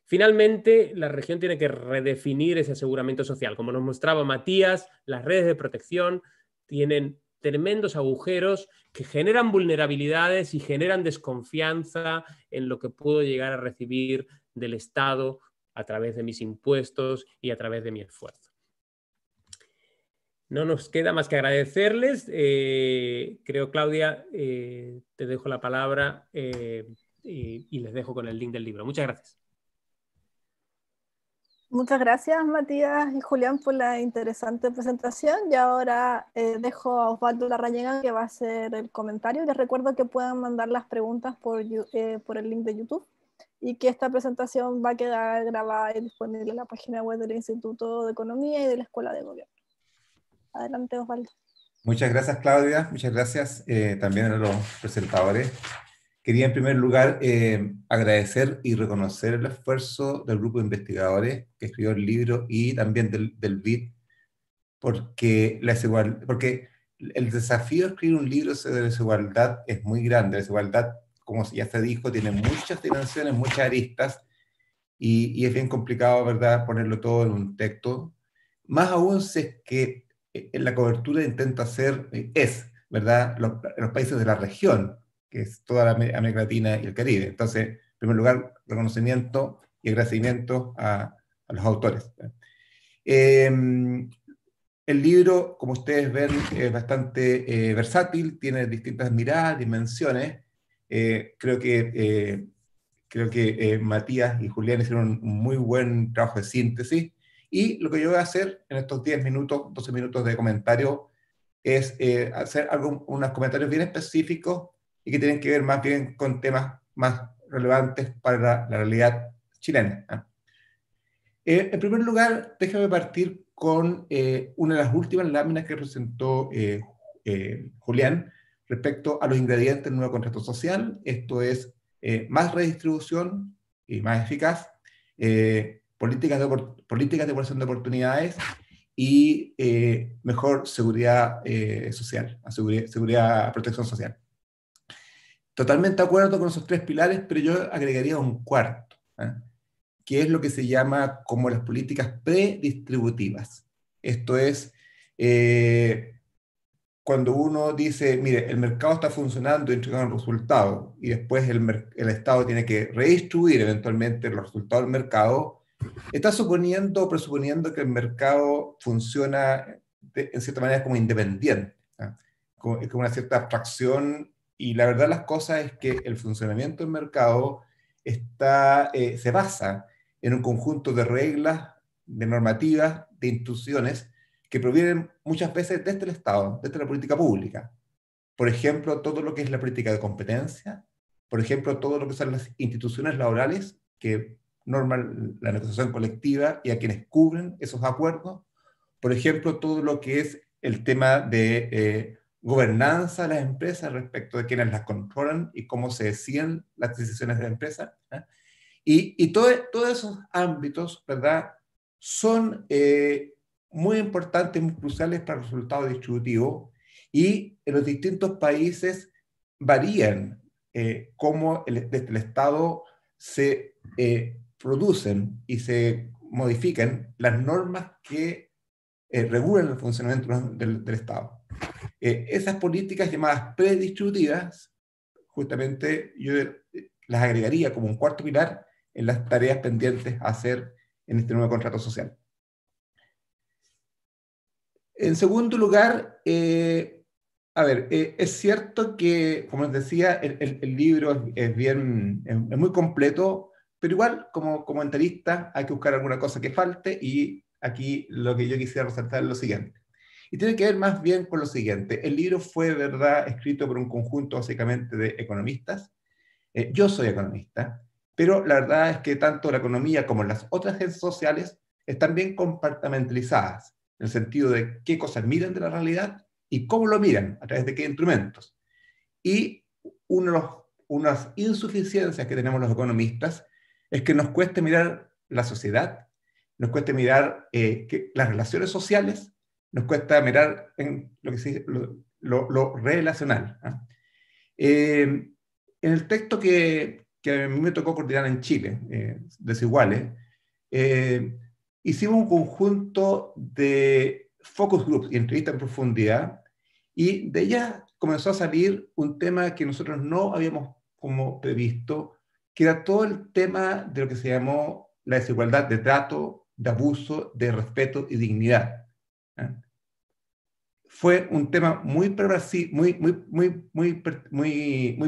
Finalmente, la región tiene que redefinir ese aseguramiento social. Como nos mostraba Matías, las redes de protección tienen tremendos agujeros que generan vulnerabilidades y generan desconfianza en lo que puedo llegar a recibir del Estado a través de mis impuestos y a través de mi esfuerzo. No nos queda más que agradecerles. Creo, Claudia, te dejo la palabra y les dejo con el link del libro. Muchas gracias. Muchas gracias, Matías y Julián, por la interesante presentación. Y ahora dejo a Osvaldo Larrañaga, que va a hacer el comentario. Les recuerdo que puedan mandar las preguntas por el link de YouTube y que esta presentación va a quedar grabada y disponible en la página web del Instituto de Economía y de la Escuela de Gobierno. Adelante, Osvaldo. Muchas gracias, Claudia. Muchas gracias también a los presentadores. Quería en primer lugar agradecer y reconocer el esfuerzo del grupo de investigadores que escribió el libro y también del BID, porque el desafío de escribir un libro de desigualdad es muy grande. La desigualdad, como ya se dijo, tiene muchas dimensiones, muchas aristas, y es bien complicado, ¿verdad?, ponerlo todo en un texto. Más aún si es que la cobertura intenta hacer, ¿verdad?, los países de la región, que es toda la América Latina y el Caribe. Entonces, en primer lugar, reconocimiento y agradecimiento a los autores. El libro, como ustedes ven, es bastante versátil, tiene distintas miradas, dimensiones. Creo que Matías y Julián hicieron un muy buen trabajo de síntesis. Y lo que yo voy a hacer en estos 10 minutos, 12 minutos de comentario, es hacer unos comentarios bien específicos y que tienen que ver más bien con temas más relevantes para la realidad chilena. En primer lugar, déjame partir con una de las últimas láminas que presentó Julián respecto a los ingredientes del nuevo contrato social. Esto es más redistribución y más eficaz, políticas de población de oportunidades y mejor seguridad social, protección social. Totalmente de acuerdo con esos tres pilares, pero yo agregaría un cuarto, que es lo que se llama como las políticas predistributivas. Esto es, cuando uno dice, mire, el mercado está funcionando y entregando resultados, y después el Estado tiene que redistribuir eventualmente los resultados del mercado, está presuponiendo que el mercado funciona en cierta manera como independiente, con una cierta abstracción, y la verdad las cosas es que el funcionamiento del mercado se basa en un conjunto de reglas, de normativas, de instituciones que provienen muchas veces desde el Estado, desde la política pública. Por ejemplo, todo lo que es la política de competencia, por ejemplo, todo lo que son las instituciones laborales que norman la negociación colectiva y a quienes cubren esos acuerdos, por ejemplo, todo lo que es el tema de gobernanza de las empresas respecto de quienes las controlan y cómo se deciden las decisiones de la empresa. Y todos esos ámbitos, ¿verdad?, son muy importantes, muy cruciales para el resultado distributivo, y en los distintos países varían cómo desde el Estado se producen y se modifican las normas que regulan el funcionamiento del Estado. Esas políticas llamadas predistributivas, justamente yo las agregaría como un cuarto pilar en las tareas pendientes a hacer en este nuevo contrato social. En segundo lugar, es cierto que, como les decía, el libro es muy completo, pero igual, como comentarista, hay que buscar alguna cosa que falte, y aquí lo que yo quisiera resaltar es lo siguiente. Y tiene que ver más bien con lo siguiente. El libro fue, ¿verdad?, escrito por un conjunto básicamente de economistas. Yo soy economista, pero la verdad es que tanto la economía como las otras ciencias sociales están bien compartimentalizadas, en el sentido de qué cosas miran de la realidad y cómo lo miran, a través de qué instrumentos. Y unas insuficiencias que tenemos los economistas es que nos cuesta mirar la sociedad, nos cuesta mirar las relaciones sociales, nos cuesta mirar en lo que se dice, lo relacional. En el texto que a mí me tocó coordinar en Chile, Desiguales, hicimos un conjunto de focus groups y entrevistas en profundidad, y de ellas comenzó a salir un tema que nosotros no habíamos como previsto, que era todo el tema de lo que se llamó la desigualdad de trato, de abuso, de respeto y dignidad. Fue un tema muy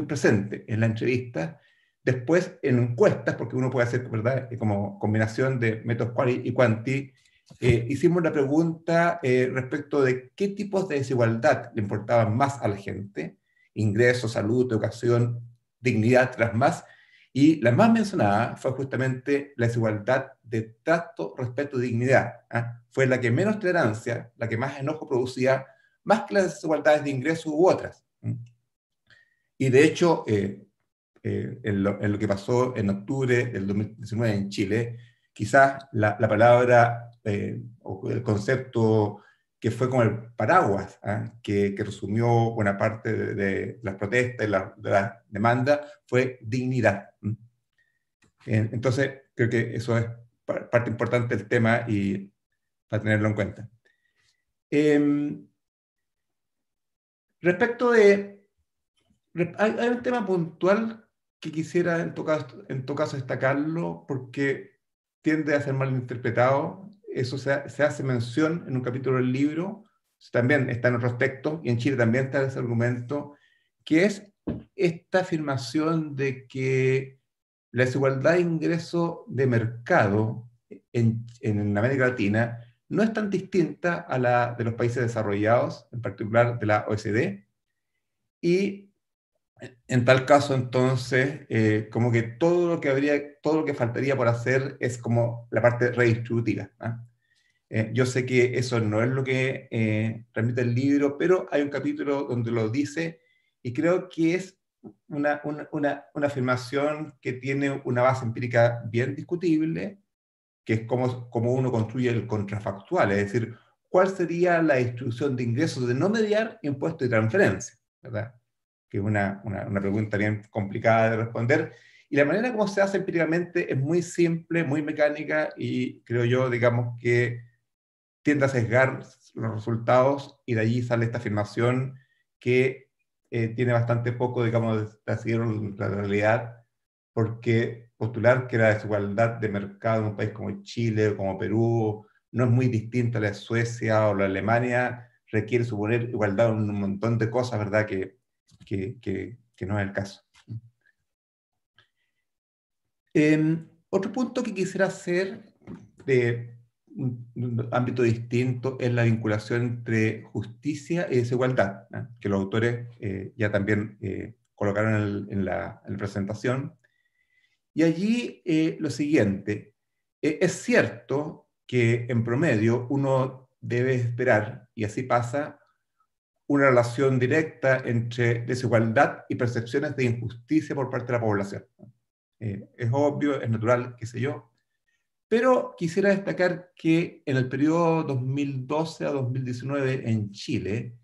presente en la entrevista. Después, en encuestas, porque uno puede hacer, ¿verdad?, como combinación de métodos quali y quanti, hicimos la pregunta respecto de qué tipos de desigualdad le importaban más a la gente: ingresos, salud, educación, dignidad, las más. Y la más mencionada fue justamente la desigualdad de trato, respeto y dignidad. Fue la que menos tolerancia, la que más enojo producía, más que las desigualdades de ingreso u otras. Y de hecho, en lo que pasó en octubre del 2019 en Chile, quizás la palabra o el concepto que fue como el paraguas, que resumió buena parte de las protestas y de la demanda, fue dignidad. Entonces, creo que eso es parte importante del tema y para tenerlo en cuenta. Respecto de... Hay un tema puntual que quisiera en todo caso destacarlo porque tiende a ser mal interpretado. Eso se hace mención en un capítulo del libro, también está en otros textos, y en Chile también está ese argumento, que es esta afirmación de que la desigualdad de ingreso de mercado en América Latina no es tan distinta a la de los países desarrollados, en particular de la OECD, y en tal caso, entonces, como que todo lo que faltaría por hacer es como la parte redistributiva. Yo sé que eso no es lo que transmite el libro, pero hay un capítulo donde lo dice y creo que es una afirmación que tiene una base empírica bien discutible, que es cómo uno construye el contrafactual, es decir, cuál sería la distribución de ingresos de no mediar impuestos y transferencia, ¿verdad? Que es una pregunta bien complicada de responder. Y la manera como se hace empíricamente es muy simple, muy mecánica, y creo yo, digamos, que tiende a sesgar los resultados, y de allí sale esta afirmación que tiene bastante poco, digamos, de seguir la realidad, porque postular que la desigualdad de mercado en un país como Chile o como Perú no es muy distinta a la de Suecia o la de Alemania requiere suponer igualdad en un montón de cosas, ¿verdad?, que no es el caso. Otro punto que quisiera hacer de un ámbito distinto es la vinculación entre justicia y desigualdad, que los autores ya también colocaron en la presentación. Y allí lo siguiente, es cierto que en promedio uno debe esperar, y así pasa, una relación directa entre desigualdad y percepciones de injusticia por parte de la población. Es obvio, es natural, qué sé yo, pero quisiera destacar que en el periodo 2012 a 2019 en Chile,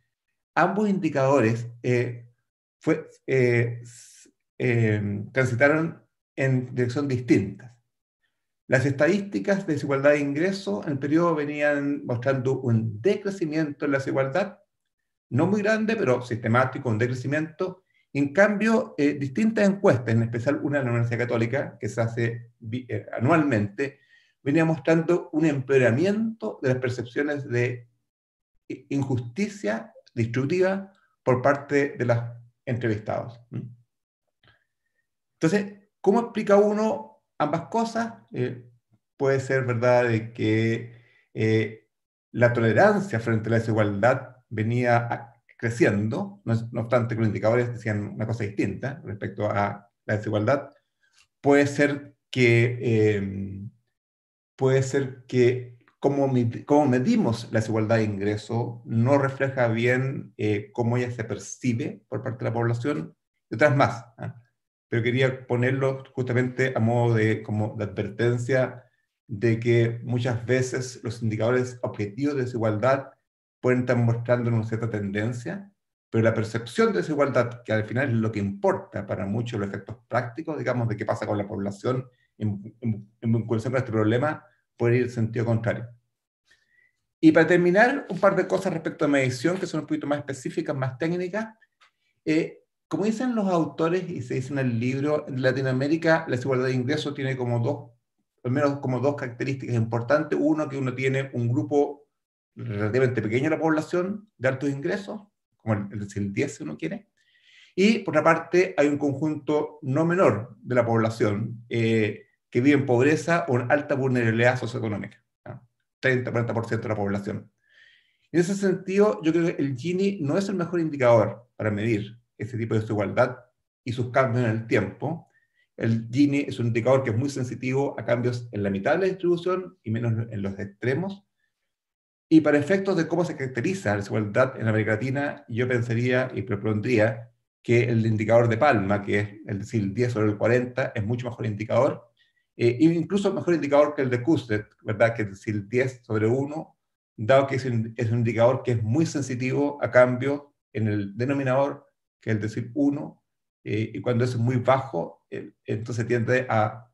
ambos indicadores transitaron en dirección distintas. Las estadísticas de desigualdad de ingreso en el periodo venían mostrando un decrecimiento en la desigualdad, no muy grande, pero sistemático, un decrecimiento. En cambio, distintas encuestas, en especial una de la Universidad Católica, que se hace anualmente, venía mostrando un empeoramiento de las percepciones de injusticia distributiva por parte de los entrevistados. Entonces, ¿cómo explica uno ambas cosas? Puede ser verdad de que la tolerancia frente a la desigualdad venía creciendo, no obstante que los indicadores decían una cosa distinta respecto a la desigualdad. Puede ser que cómo medimos la desigualdad de ingreso no refleja bien cómo ella se percibe por parte de la población, y otras más. Pero quería ponerlo justamente a modo como de advertencia de que muchas veces los indicadores objetivos de desigualdad pueden estar mostrando una cierta tendencia, pero la percepción de desigualdad, que al final es lo que importa para muchos los efectos prácticos, digamos, de qué pasa con la población en vinculación con este problema, puede ir en sentido contrario. Y para terminar, un par de cosas respecto a medición, que son un poquito más específicas, más técnicas. Como dicen los autores, y se dice en el libro, en Latinoamérica la desigualdad de ingresos tiene al menos como dos características importantes. Uno, que uno tiene un grupo relativamente pequeño de la población de altos ingresos, como el 10 si uno quiere. Y por otra parte, hay un conjunto no menor de la población que vive en pobreza o en alta vulnerabilidad socioeconómica, 30-40% de la población. En ese sentido, yo creo que el Gini no es el mejor indicador para medir ese tipo de desigualdad y sus cambios en el tiempo, El Gini es un indicador que es muy sensitivo a cambios en la mitad de la distribución y menos en los extremos. Y para efectos de cómo se caracteriza la desigualdad en América Latina, yo pensaría y propondría que el indicador de Palma, que es el decir 10 sobre el 40, es mucho mejor indicador, incluso mejor indicador que el de Custet, ¿verdad? Que es decir 10 sobre 1, dado que es un indicador que es muy sensitivo a cambios en el denominador, que es el decir 1, y cuando eso es muy bajo, entonces tiende a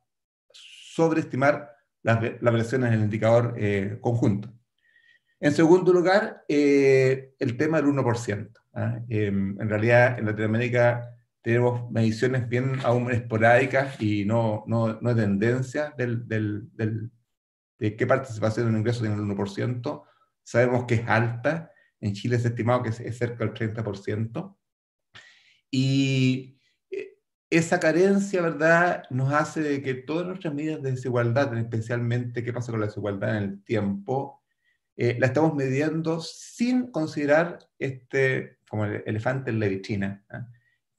sobreestimar las variaciones en el indicador conjunto. En segundo lugar, el tema del 1%. En realidad, en Latinoamérica tenemos mediciones bien aún esporádicas y no hay tendencia de qué participación en un ingreso tiene el 1%. Sabemos que es alta. En Chile es estimado que es cerca del 30%. Y esa carencia, ¿verdad?, nos hace de que todas nuestras medidas de desigualdad, especialmente qué pasa con la desigualdad en el tiempo, la estamos midiendo sin considerar como el elefante en la vitrina, ¿eh?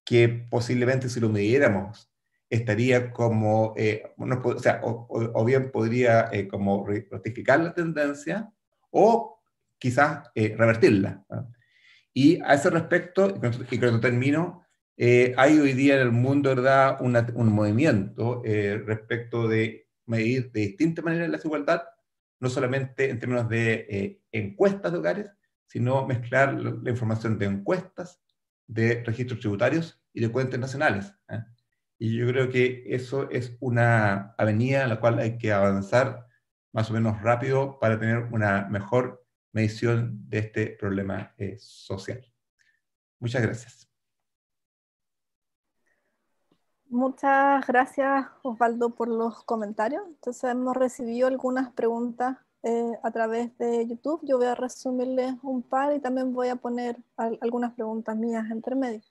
Que posiblemente si lo midiéramos estaría como, o bien podría como rectificar la tendencia o quizás revertirla, ¿eh? Y a ese respecto, y cuando termino, hay hoy día en el mundo, ¿verdad?, un movimiento respecto de medir de distintas maneras la desigualdad, no solamente en términos de encuestas de hogares, sino mezclar la información de encuestas, de registros tributarios y de cuentas nacionales, ¿eh? Y yo creo que eso es una avenida en la cual hay que avanzar más o menos rápido para tener una mejor medición de este problema social. Muchas gracias. Muchas gracias, Osvaldo, por los comentarios. Entonces hemos recibido algunas preguntas a través de YouTube. Yo voy a resumirles un par y también voy a poner algunas preguntas mías entre medio,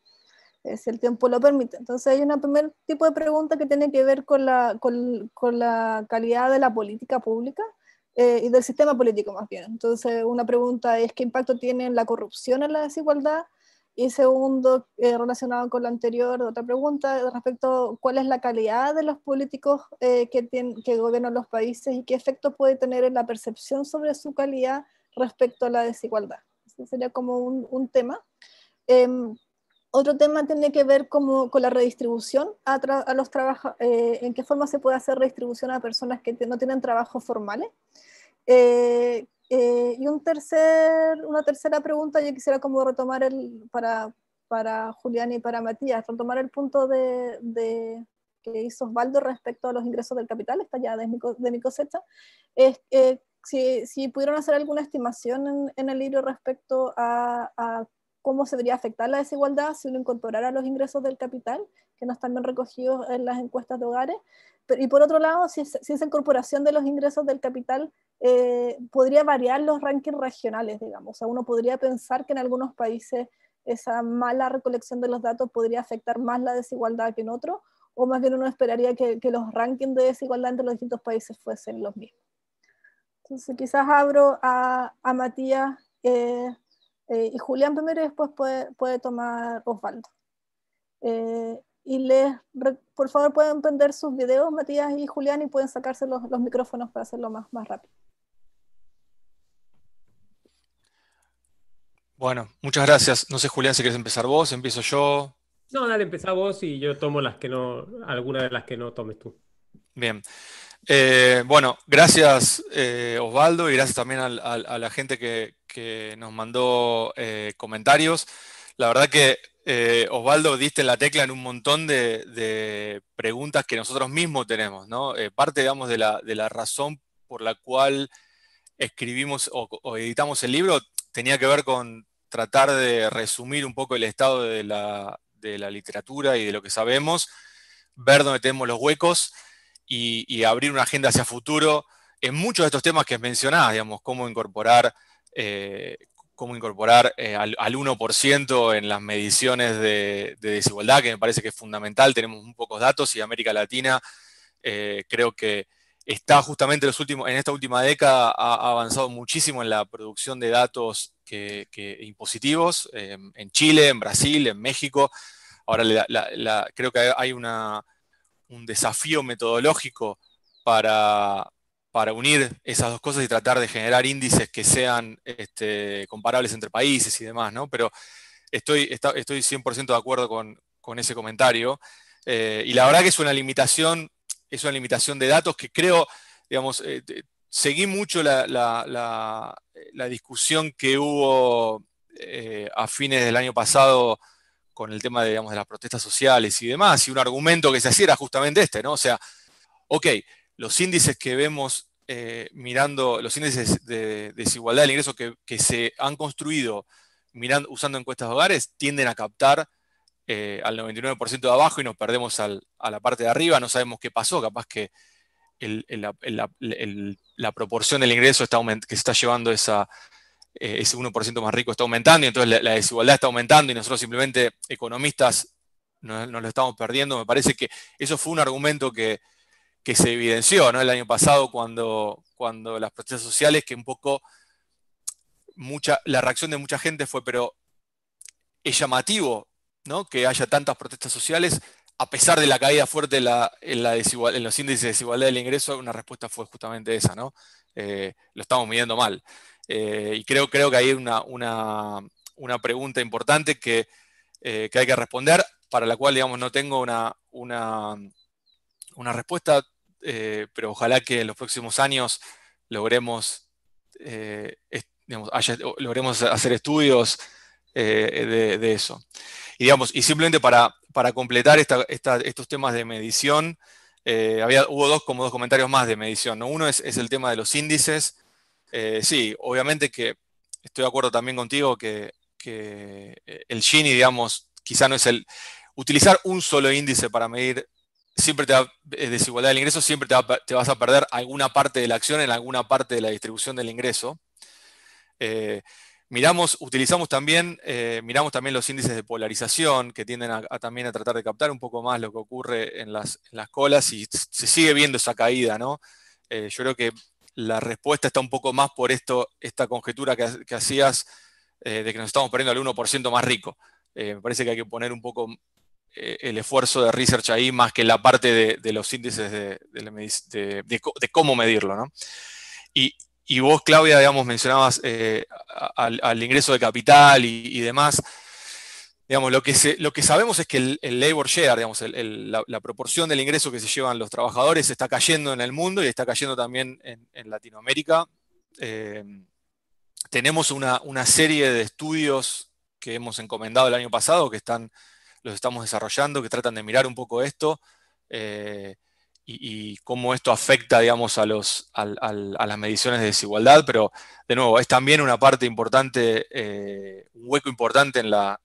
si el tiempo lo permite. Entonces hay un primer tipo de pregunta que tiene que ver con la calidad de la política pública y del sistema político más bien. Entonces una pregunta es ¿qué impacto tiene la corrupción en la desigualdad? Y segundo, relacionado con la anterior, otra pregunta respecto a cuál es la calidad de los políticos que gobiernan los países y qué efecto puede tener en la percepción sobre su calidad respecto a la desigualdad. Ese sería como un tema. Otro tema tiene que ver con la redistribución a los trabajos, en qué forma se puede hacer redistribución a personas que no tienen trabajos formales. Y una tercera pregunta, yo quisiera como retomar para Julián y para Matías, retomar el punto que hizo Osvaldo respecto a los ingresos del capital, esta ya de mi cosecha. Si pudieron hacer alguna estimación en el libro respecto a cómo se debería afectar la desigualdad si uno incorporara los ingresos del capital, que no están bien recogidos en las encuestas de hogares. Y por otro lado, si esa incorporación de los ingresos del capital podría variar los rankings regionales, digamos. O sea, uno podría pensar que en algunos países esa mala recolección de los datos podría afectar más la desigualdad que en otros, o más bien uno esperaría que los rankings de desigualdad entre los distintos países fuesen los mismos. Entonces quizás abro a Matías y Julián primero y después puede tomar Osvaldo. Y por favor pueden prender sus videos, Matías y Julián, y pueden sacarse los micrófonos para hacerlo más rápido. Bueno, muchas gracias. No sé, Julián, si quieres empezar vos, empiezo yo. No, dale, empezá vos y yo tomo algunas de las que no tomes tú. Bien. Bueno, gracias Osvaldo y gracias también a la gente que nos mandó comentarios. La verdad que Osvaldo diste en la tecla en un montón de preguntas que nosotros mismos tenemos, ¿no? Parte, digamos, de la razón por la cual escribimos o editamos el libro tenía que ver con tratar de resumir un poco el estado de la literatura y de lo que sabemos, ver dónde tenemos los huecos y abrir una agenda hacia futuro en muchos de estos temas que mencionabas, digamos, cómo incorporar al 1% en las mediciones de desigualdad, que me parece que es fundamental. Tenemos muy pocos datos y América Latina creo que está justamente en esta última década ha avanzado muchísimo en la producción de datos impositivos, en Chile, en Brasil, en México. Ahora creo que hay un un desafío metodológico para unir esas dos cosas y tratar de generar índices que sean comparables entre países y demás, ¿no? Pero estoy 100% de acuerdo con ese comentario. Y la verdad que es una limitación de datos que creo, digamos, seguí mucho la discusión que hubo a fines del año pasado con el tema de, digamos, de las protestas sociales y demás, y un argumento que se hacía era justamente ¿no? O sea, ok, los índices que vemos mirando, los índices de desigualdad del ingreso que se han construido usando encuestas de hogares, tienden a captar al 99% de abajo y nos perdemos a la parte de arriba, no sabemos qué pasó, capaz que la proporción del ingreso que se está llevando ese 1% más rico está aumentando y entonces la desigualdad está aumentando y nosotros simplemente, economistas, nos lo estamos perdiendo. Me parece que eso fue un argumento que se evidenció, ¿no? El año pasado cuando las protestas sociales, que un poco la reacción de mucha gente fue, pero es llamativo, ¿no? Que haya tantas protestas sociales, a pesar de la caída fuerte en los índices de desigualdad del ingreso. Una respuesta fue justamente esa, ¿no? Lo estamos midiendo mal. Y creo que hay una pregunta importante que hay que responder, para la cual, digamos, no tengo una respuesta, pero ojalá que en los próximos años logremos, logremos hacer estudios de eso. Y, digamos, y simplemente para completar estos temas de medición, hubo dos comentarios más de medición, ¿no? Uno es el tema de los índices. Sí, obviamente que estoy de acuerdo también contigo que el Gini, digamos, quizá no es utilizar un solo índice para medir siempre desigualdad del ingreso, siempre te vas a perder alguna parte de la acción en alguna parte de la distribución del ingreso. Miramos también los índices de polarización, que tienden también a tratar de captar un poco más lo que ocurre en las colas, y se sigue viendo esa caída, ¿no? Yo creo que la respuesta está un poco más por esta conjetura que hacías, de que nos estamos perdiendo al 1% más rico. Me parece que hay que poner un poco el esfuerzo de research ahí, más que la parte de los índices de cómo medirlo, ¿no? Y vos, Claudia, digamos, mencionabas al ingreso de capital y demás. Digamos, lo que sabemos es que el labor share, digamos, la proporción del ingreso que se llevan los trabajadores está cayendo en el mundo y está cayendo también en Latinoamérica. Tenemos una serie de estudios que hemos encomendado el año pasado, los estamos desarrollando, que tratan de mirar un poco esto y cómo esto afecta, digamos, a las mediciones de desigualdad, pero de nuevo, es también una parte importante, un hueco importante en la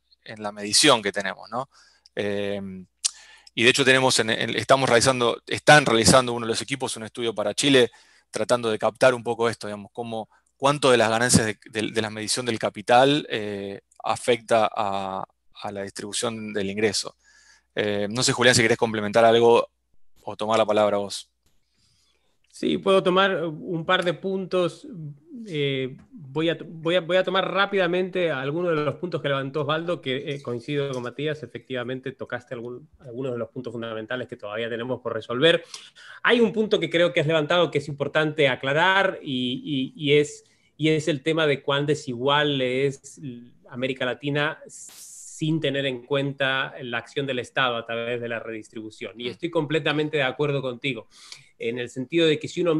medición que tenemos, ¿no? Y de hecho están realizando uno de los equipos un estudio para Chile tratando de captar un poco esto, digamos, cuánto de las ganancias de la medición del capital afecta a la distribución del ingreso. No sé, Julián, si querés complementar algo o tomar la palabra vos. Sí, puedo tomar un par de puntos. Voy a tomar rápidamente algunos de los puntos que levantó Osvaldo, que coincido con Matías. Efectivamente, tocaste algunos de los puntos fundamentales que todavía tenemos por resolver. Hay un punto que creo que has levantado que es importante aclarar y es el tema de cuán desigual es América Latina sin tener en cuenta la acción del Estado a través de la redistribución. Y estoy completamente de acuerdo contigo, en el sentido de que si uno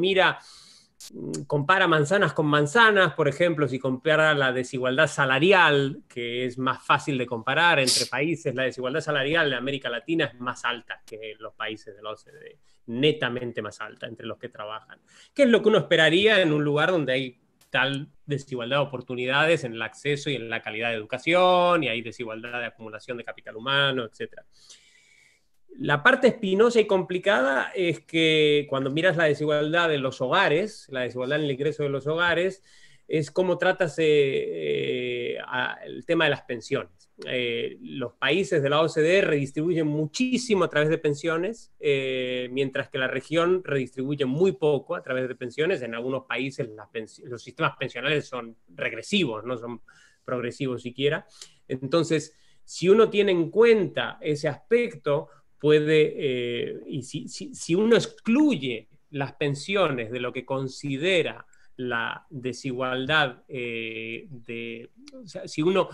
compara manzanas con manzanas, por ejemplo, si compara la desigualdad salarial, que es más fácil de comparar entre países, la desigualdad salarial en América Latina es más alta que en los países de la OCDE, netamente más alta entre los que trabajan. ¿Qué es lo que uno esperaría en un lugar donde hay tal desigualdad de oportunidades en el acceso y en la calidad de educación, y hay desigualdad de acumulación de capital humano, etc.? La parte espinosa y complicada es que cuando miras la desigualdad de los hogares, la desigualdad en el ingreso de los hogares, es cómo tratas el tema de las pensiones. Los países de la OCDE redistribuyen muchísimo a través de pensiones, mientras que la región redistribuye muy poco a través de pensiones. En algunos países los sistemas pensionales son regresivos, no son progresivos siquiera. Entonces, si uno tiene en cuenta ese aspecto, puede, y si uno excluye las pensiones de lo que considera la desigualdad, o sea, si uno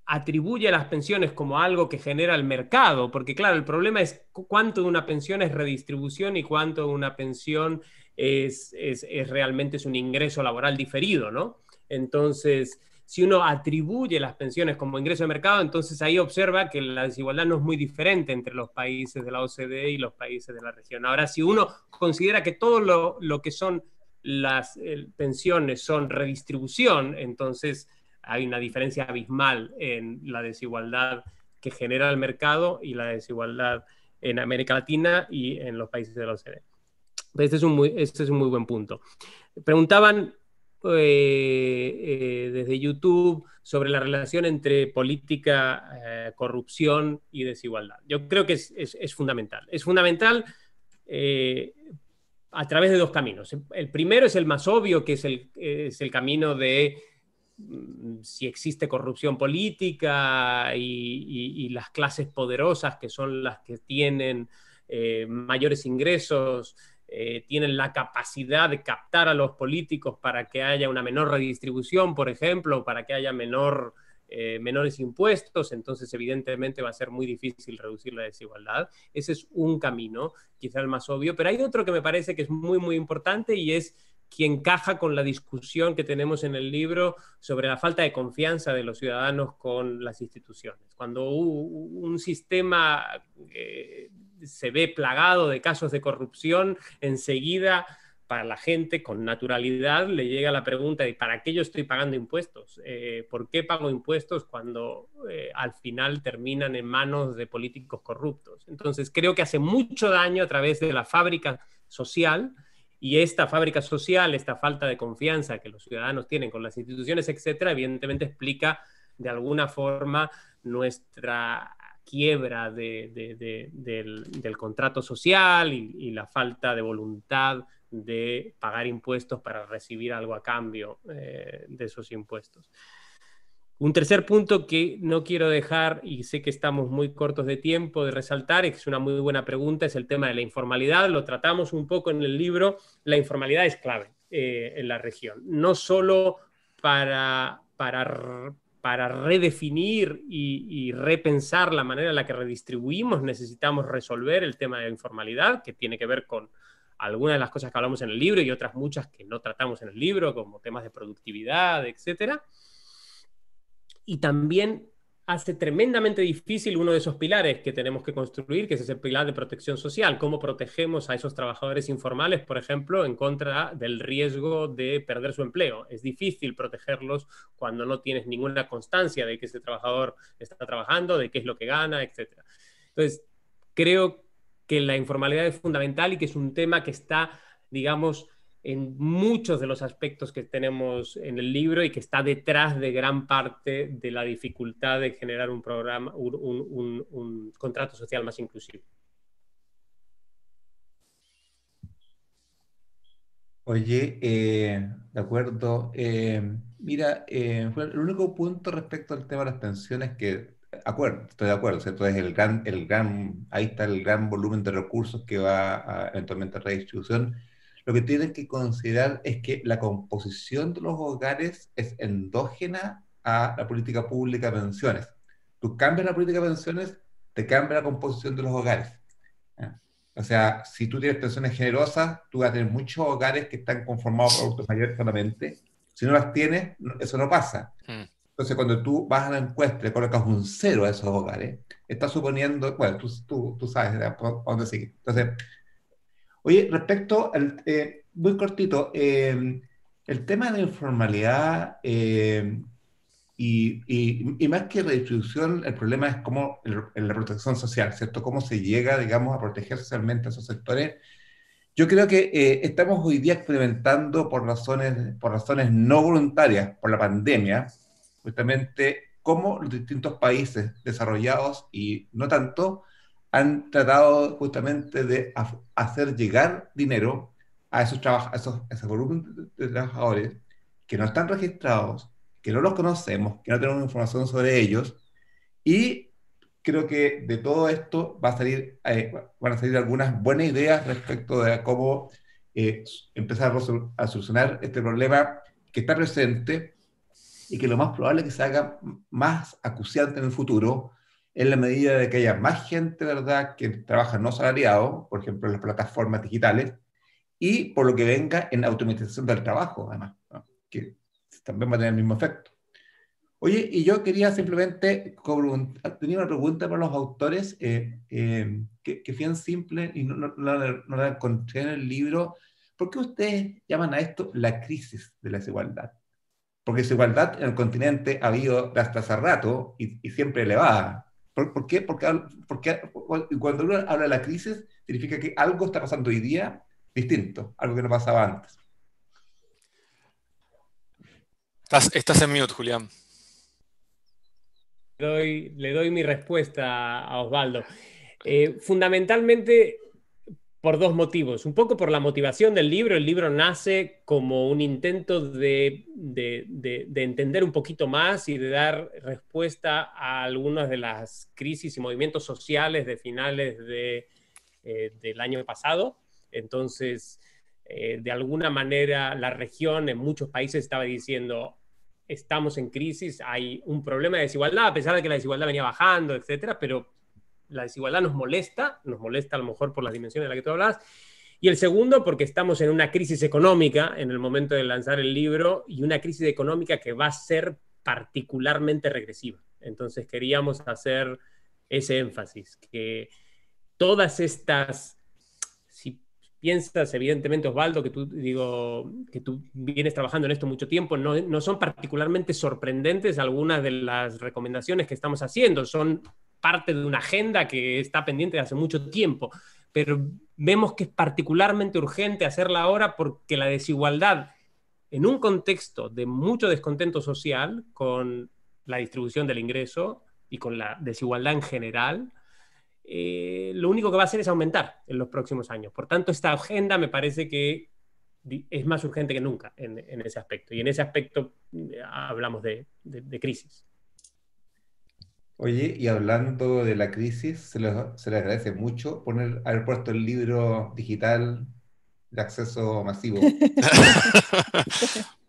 atribuye a las pensiones como algo que genera el mercado, porque claro, el problema es cuánto de una pensión es redistribución y cuánto de una pensión es realmente es un ingreso laboral diferido, ¿no? Entonces, si uno atribuye las pensiones como ingreso de mercado, entonces ahí observa que la desigualdad no es muy diferente entre los países de la OCDE y los países de la región. Ahora, si uno considera que todo lo que son las pensiones son redistribución, entonces hay una diferencia abismal en la desigualdad que genera el mercado y la desigualdad en América Latina y en los países de la OCDE. Este es un muy buen punto. Preguntaban desde YouTube sobre la relación entre política, corrupción y desigualdad. Yo creo que es fundamental. Es fundamental a través de dos caminos. El primero es el más obvio, que es el camino de si existe corrupción política y las clases poderosas, que son las que tienen mayores ingresos, tienen la capacidad de captar a los políticos para que haya una menor redistribución, por ejemplo, para que haya menores impuestos, entonces evidentemente va a ser muy difícil reducir la desigualdad. Ese es un camino, quizá el más obvio, pero hay otro que me parece que es muy, muy importante y es que encaja con la discusión que tenemos en el libro sobre la falta de confianza de los ciudadanos con las instituciones. Cuando un sistema se ve plagado de casos de corrupción, enseguida para la gente con naturalidad le llega la pregunta de ¿para qué yo estoy pagando impuestos? ¿Por qué pago impuestos cuando al final terminan en manos de políticos corruptos? Entonces creo que hace mucho daño a través de la fábrica social. Y esta fábrica social, esta falta de confianza que los ciudadanos tienen con las instituciones, etcétera, evidentemente explica de alguna forma nuestra quiebra del contrato social y la falta de voluntad de pagar impuestos para recibir algo a cambio de esos impuestos. Un tercer punto que no quiero dejar, y sé que estamos muy cortos de tiempo, de resaltar, y que es una muy buena pregunta, es el tema de la informalidad. Lo tratamos un poco en el libro. La informalidad es clave en la región, no solo para redefinir y repensar la manera en la que redistribuimos. Necesitamos resolver el tema de la informalidad, que tiene que ver con algunas de las cosas que hablamos en el libro y otras muchas que no tratamos en el libro, como temas de productividad, etcétera. Y también hace tremendamente difícil uno de esos pilares que tenemos que construir, que es ese pilar de protección social. ¿Cómo protegemos a esos trabajadores informales, por ejemplo, en contra del riesgo de perder su empleo? Es difícil protegerlos cuando no tienes ninguna constancia de que ese trabajador está trabajando, de qué es lo que gana, etc. Entonces, creo que la informalidad es fundamental y que es un tema que está, digamos, en muchos de los aspectos que tenemos en el libro y que está detrás de gran parte de la dificultad de generar un programa, un contrato social más inclusivo. Oye, de acuerdo. Mira, el único punto respecto al tema de las pensiones que, estoy de acuerdo, ¿cierto? Es ahí está el gran volumen de recursos que va a, eventualmente a redistribución. Lo que tienen que considerar es que la composición de los hogares es endógena a la política pública de pensiones. Tú cambias la política de pensiones, te cambia la composición de los hogares. ¿Ya? O sea, si tú tienes pensiones generosas, tú vas a tener muchos hogares que están conformados por adultos mayores solamente. Si no las tienes, eso no pasa. Entonces, cuando tú vas a la encuesta y le colocas un 0 a esos hogares, estás suponiendo, bueno, tú sabes a dónde sigue. Entonces, oye, respecto al, muy cortito, el tema de la informalidad y más que redistribución, el problema es cómo en la protección social, ¿cierto? Cómo se llega, digamos, a proteger socialmente a esos sectores. Yo creo que estamos hoy día experimentando por razones no voluntarias, por la pandemia, justamente cómo los distintos países desarrollados y no tanto han tratado justamente de hacer llegar dinero a esos volúmenes de trabajadores que no están registrados, que no los conocemos, que no tenemos información sobre ellos, y creo que de todo esto van a salir algunas buenas ideas respecto de cómo empezar a solucionar este problema que está presente y que lo más probable es que se haga más acuciante en el futuro, en la medida de que haya más gente, ¿verdad?, que trabaja no salariado, por ejemplo, en las plataformas digitales, y por lo que venga en automatización del trabajo, además, ¿no?, que también va a tener el mismo efecto. Oye, y yo quería simplemente, tenía una pregunta para los autores, que es bien simple y no la encontré en el libro. ¿Por qué ustedes llaman a esto la crisis de la desigualdad? Porque desigualdad en el continente ha habido hasta hace rato y siempre elevada. ¿Por qué? Porque cuando uno habla de la crisis, significa que algo está pasando hoy día distinto, algo que no pasaba antes. Estás en mute, Julián. Le doy mi respuesta a Osvaldo. Fundamentalmente por dos motivos. Un poco por la motivación del libro. El libro nace como un intento de entender un poquito más y de dar respuesta a algunas de las crisis y movimientos sociales de finales del año pasado. Entonces, de alguna manera, la región en muchos países estaba diciendo: estamos en crisis, hay un problema de desigualdad, a pesar de que la desigualdad venía bajando, etcétera, pero la desigualdad nos molesta a lo mejor por las dimensiones de las que tú hablabas. Y el segundo, porque estamos en una crisis económica en el momento de lanzar el libro, y una crisis económica que va a ser particularmente regresiva. Entonces queríamos hacer ese énfasis, que todas estas, si piensas, evidentemente, Osvaldo, que tú vienes trabajando en esto mucho tiempo, no son particularmente sorprendentes algunas de las recomendaciones que estamos haciendo, son parte de una agenda que está pendiente de hace mucho tiempo, pero vemos que es particularmente urgente hacerla ahora porque la desigualdad, en un contexto de mucho descontento social con la distribución del ingreso y con la desigualdad en general, lo único que va a hacer es aumentar en los próximos años. Por tanto, esta agenda me parece que es más urgente que nunca en ese aspecto. Y en ese aspecto hablamos de crisis. Oye, y hablando de la crisis, se les agradece mucho haber puesto el libro digital de acceso masivo.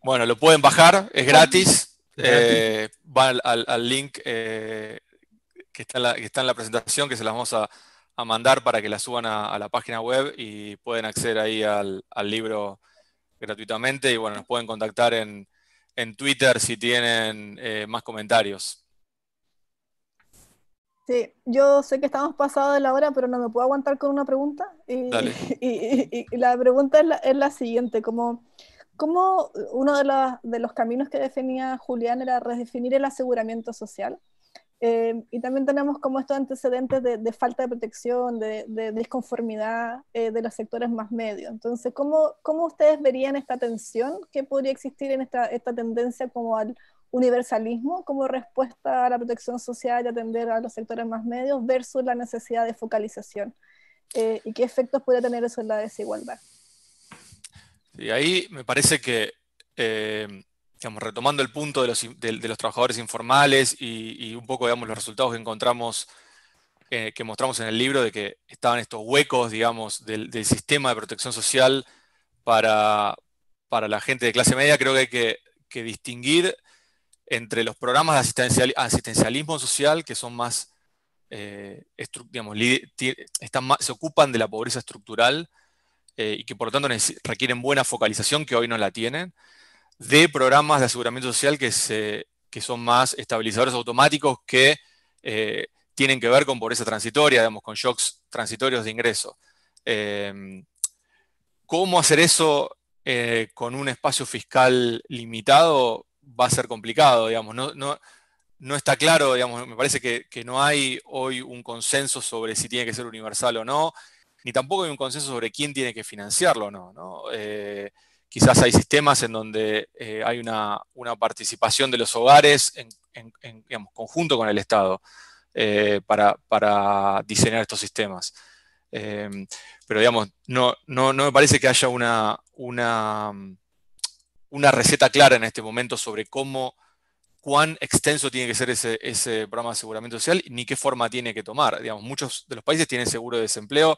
Bueno, lo pueden bajar, es gratis. Gratis. Va al link que está en la presentación, que se las vamos a mandar para que la suban a la página web y pueden acceder ahí al libro gratuitamente. Y bueno, nos pueden contactar en Twitter si tienen más comentarios. Sí, yo sé que estamos pasados de la hora, pero no me puedo aguantar con una pregunta. Dale. Y la pregunta es la siguiente: ¿cómo uno de los caminos que definía Julián era redefinir el aseguramiento social? Y también tenemos como estos antecedentes de falta de protección, de disconformidad de los sectores más medios. Entonces, ¿cómo ustedes verían esta tensión que podría existir en esta tendencia como al universalismo como respuesta a la protección social y atender a los sectores más medios versus la necesidad de focalización? ¿Y qué efectos puede tener eso en la desigualdad? Y ahí me parece que, digamos, retomando el punto de los trabajadores informales y un poco, digamos, los resultados que encontramos, que mostramos en el libro, de que estaban estos huecos, digamos, del sistema de protección social para la gente de clase media. Creo que hay que distinguir entre los programas de asistencialismo social, que son más, digamos, se ocupan de la pobreza estructural, y que por lo tanto requieren buena focalización, que hoy no la tienen, de programas de aseguramiento social que son más estabilizadores automáticos, que tienen que ver con pobreza transitoria, digamos, con shocks transitorios de ingreso. ¿Cómo hacer eso con un espacio fiscal limitado? Va a ser complicado, digamos. No está claro, digamos, me parece que no hay hoy un consenso sobre si tiene que ser universal o no, ni tampoco hay un consenso sobre quién tiene que financiarlo o no, ¿no? Quizás hay sistemas en donde hay una participación de los hogares digamos, conjunto con el Estado, para diseñar estos sistemas. Pero digamos, no me parece que haya una receta clara en este momento sobre cómo cuán extenso tiene que ser ese programa de aseguramiento social ni qué forma tiene que tomar. Digamos, muchos de los países tienen seguro de desempleo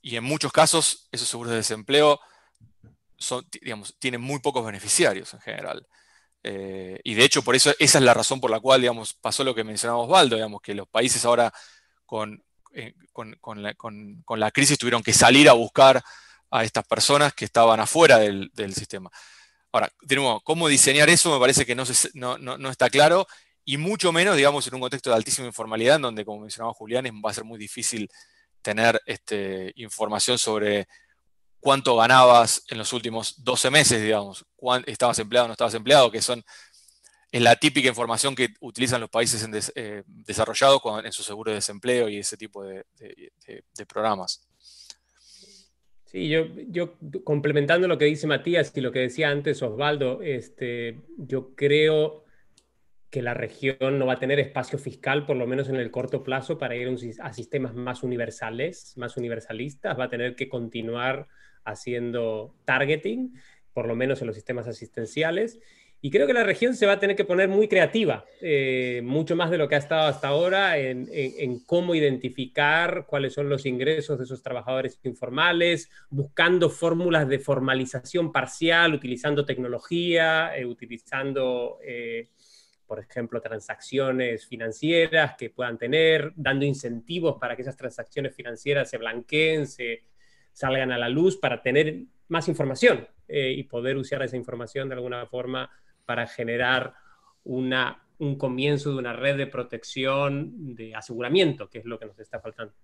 y en muchos casos esos seguros de desempleo tienen muy pocos beneficiarios en general. Y de hecho, por eso esa es la razón por la cual, digamos, pasó lo que mencionaba Osvaldo, digamos, que los países ahora con la crisis tuvieron que salir a buscar a estas personas que estaban afuera del sistema. Ahora, de nuevo, cómo diseñar eso me parece que no está claro, y mucho menos, digamos, en un contexto de altísima informalidad, en donde, como mencionaba Julián, va a ser muy difícil tener información sobre cuánto ganabas en los últimos 12 meses, digamos, estabas empleado o no estabas empleado, que es la típica información que utilizan los países desarrollados en su seguro de desempleo y ese tipo de programas. Sí, yo complementando lo que dice Matías y lo que decía antes Osvaldo, yo creo que la región no va a tener espacio fiscal, por lo menos en el corto plazo, para ir a sistemas más universales, más universalistas. Va a tener que continuar haciendo targeting, por lo menos en los sistemas asistenciales. Y creo que la región se va a tener que poner muy creativa, mucho más de lo que ha estado hasta ahora, en cómo identificar cuáles son los ingresos de esos trabajadores informales, buscando fórmulas de formalización parcial, utilizando tecnología, utilizando, por ejemplo, transacciones financieras que puedan tener, dando incentivos para que esas transacciones financieras se blanqueen, se salgan a la luz para tener más información y poder usar esa información de alguna forma para generar un comienzo de una red de protección, de aseguramiento, que es lo que nos está faltando.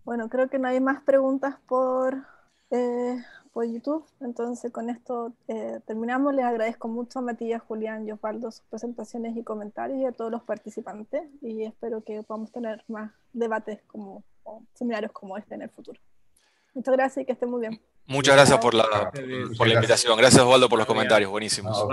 Bueno, creo que no hay más preguntas por YouTube, entonces con esto terminamos. Les agradezco mucho a Matías, Julián y Osvaldo sus presentaciones y comentarios, y a todos los participantes, y espero que podamos tener más debates o seminarios como este en el futuro. Muchas gracias y que estén muy bien. Muchas gracias por la invitación. Gracias, Osvaldo, por los comentarios. Buenísimos.